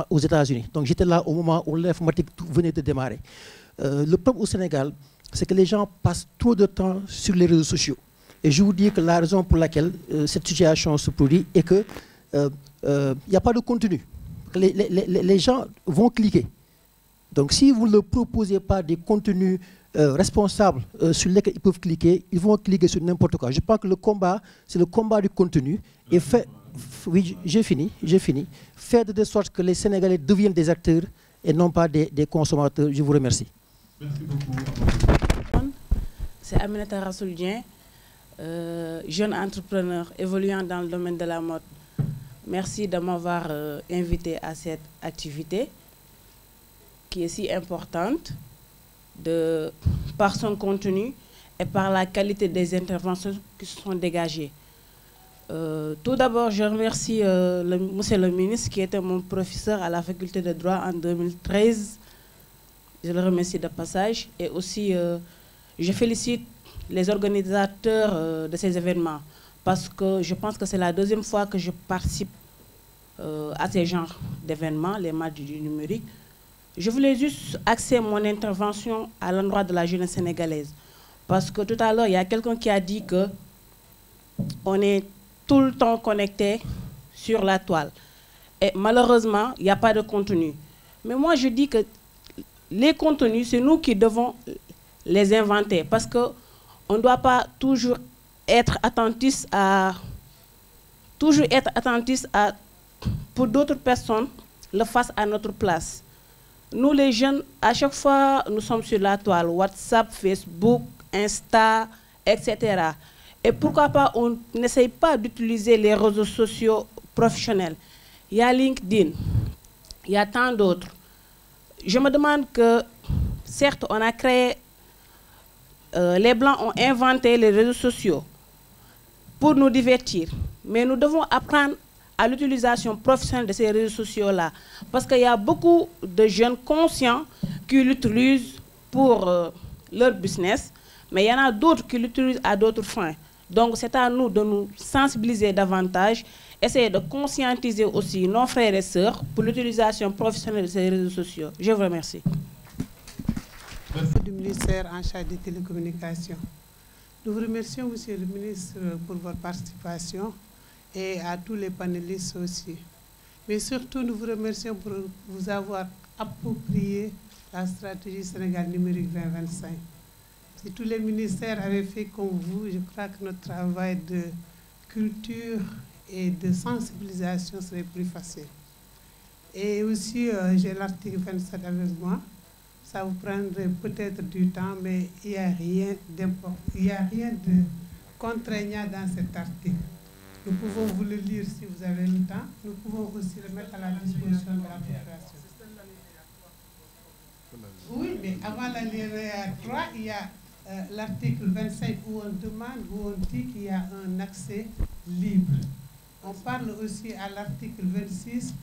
aux États-Unis. Donc, j'étais là au moment où l'informatique venait de démarrer. Le problème au Sénégal, c'est que les gens passent trop de temps sur les réseaux sociaux. Et je vous dis que la raison pour laquelle cette situation se produit est qu'il n'y a pas de contenu. Les gens vont cliquer. Donc, si vous ne leur proposez pas des contenus responsables sur lesquels ils peuvent cliquer, ils vont cliquer sur n'importe quoi. Je pense que le combat, c'est le combat du contenu. Et oui, j'ai fini. Faire de sorte que les Sénégalais deviennent des acteurs et non pas des consommateurs. Je vous remercie. Merci beaucoup. C'est Aminata Rassoul-Dien, jeune entrepreneur évoluant dans le domaine de la mode. Merci de m'avoir invité à cette activité qui est si importante par son contenu et par la qualité des interventions qui se sont dégagées. Tout d'abord, je remercie monsieur le ministre qui était mon professeur à la faculté de droit en 2013. Je le remercie de passage. Et aussi, je félicite les organisateurs de ces événements parce que je pense que c'est la deuxième fois que je participe à ces genres d'événements, les matchs du numérique. Je voulais juste axer mon intervention à l'endroit de la jeunesse sénégalaise. Parce que tout à l'heure, il y a quelqu'un qui a dit qu'on est tout le temps connecté sur la toile. Et malheureusement, il n'y a pas de contenu. Mais moi, je dis que les contenus, c'est nous qui devons les inventer. Parce qu'on ne doit pas toujours être attentif à pour d'autres personnes le fassent à notre place. Nous, les jeunes, à chaque fois, nous sommes sur la toile, WhatsApp, Facebook, Insta, etc. Et pourquoi pas, on n'essaye pas d'utiliser les réseaux sociaux professionnels. Il y a LinkedIn, il y a tant d'autres. Je me demande que, certes, on a créé, les Blancs ont inventé les réseaux sociaux pour nous divertir, mais nous devons apprendre à l'utilisation professionnelle de ces réseaux sociaux-là. Parce qu'il y a beaucoup de jeunes conscients qui l'utilisent pour leur business, mais il y en a d'autres qui l'utilisent à d'autres fins. Donc c'est à nous de nous sensibiliser davantage, essayer de conscientiser aussi nos frères et sœurs pour l'utilisation professionnelle de ces réseaux sociaux. Je vous remercie. Merci du ministère en charge des télécommunications. Nous vous remercions, Monsieur le ministre, pour votre participation et à tous les panélistes aussi. Mais surtout, nous vous remercions pour vous avoir approprié la stratégie Sénégal numérique 2025. Si tous les ministères avaient fait comme vous, je crois que notre travail de culture et de sensibilisation serait plus facile. Et aussi, j'ai l'article 27 avec moi. Ça vous prendrait peut-être du temps, mais il n'y a rien d'important, il n'y a rien de contraignant dans cet article. Nous pouvons vous le lire si vous avez le temps. Nous pouvons aussi le mettre à la disposition de la population. Oui, mais avant l'alinéa 3, il y a l'article 25 où on demande, où on dit qu'il y a un accès libre. On parle aussi à l'article 26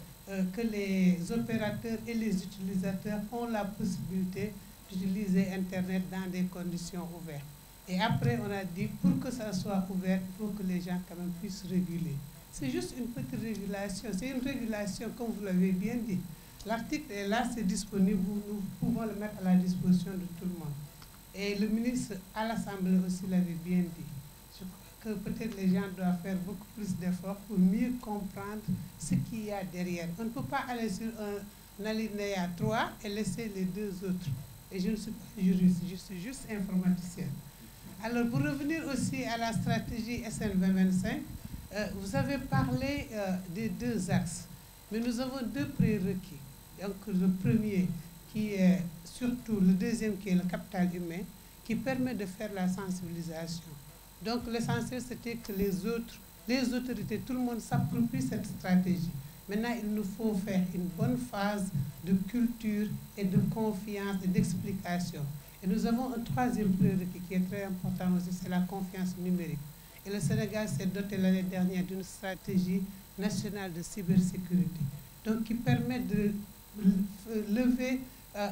que les opérateurs et les utilisateurs ont la possibilité d'utiliser Internet dans des conditions ouvertes. Et après, on a dit, pour que ça soit ouvert, il faut que les gens quand même puissent réguler. C'est juste une petite régulation. C'est une régulation, comme vous l'avez bien dit. L'article est là, c'est disponible. Nous pouvons le mettre à la disposition de tout le monde. Et le ministre à l'Assemblée aussi l'avait bien dit. Je crois que peut-être les gens doivent faire beaucoup plus d'efforts pour mieux comprendre ce qu'il y a derrière. On ne peut pas aller sur un alinéa 3 et laisser les deux autres. Et je ne suis pas juriste, je suis juste informaticienne. Alors, pour revenir aussi à la stratégie SN 2025, vous avez parlé des deux axes, mais nous avons deux prérequis. Donc, le premier, qui est surtout le deuxième, qui est le capital humain, qui permet de faire la sensibilisation. Donc, l'essentiel, c'était que les autorités, tout le monde s'approprie cette stratégie. Maintenant, il nous faut faire une bonne phase de culture et de confiance et d'explication. Et nous avons un troisième prérequis qui est très important aussi, c'est la confiance numérique. Et le Sénégal s'est doté l'année dernière d'une stratégie nationale de cybersécurité, donc qui permet de lever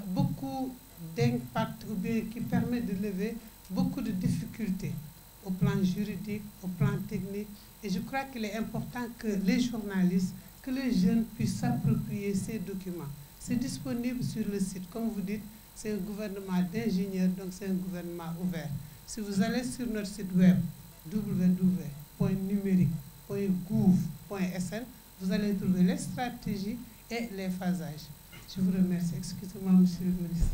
beaucoup d'impact, ou bien qui permet de lever beaucoup de difficultés au plan juridique, au plan technique. Et je crois qu'il est important que les journalistes, que les jeunes puissent s'approprier ces documents. C'est disponible sur le site, comme vous dites. C'est un gouvernement d'ingénieurs, donc c'est un gouvernement ouvert. Si vous allez sur notre site web www.numérique.gouv.sn, vous allez trouver les stratégies et les phasages. Je vous remercie. Excusez-moi, Monsieur le ministre.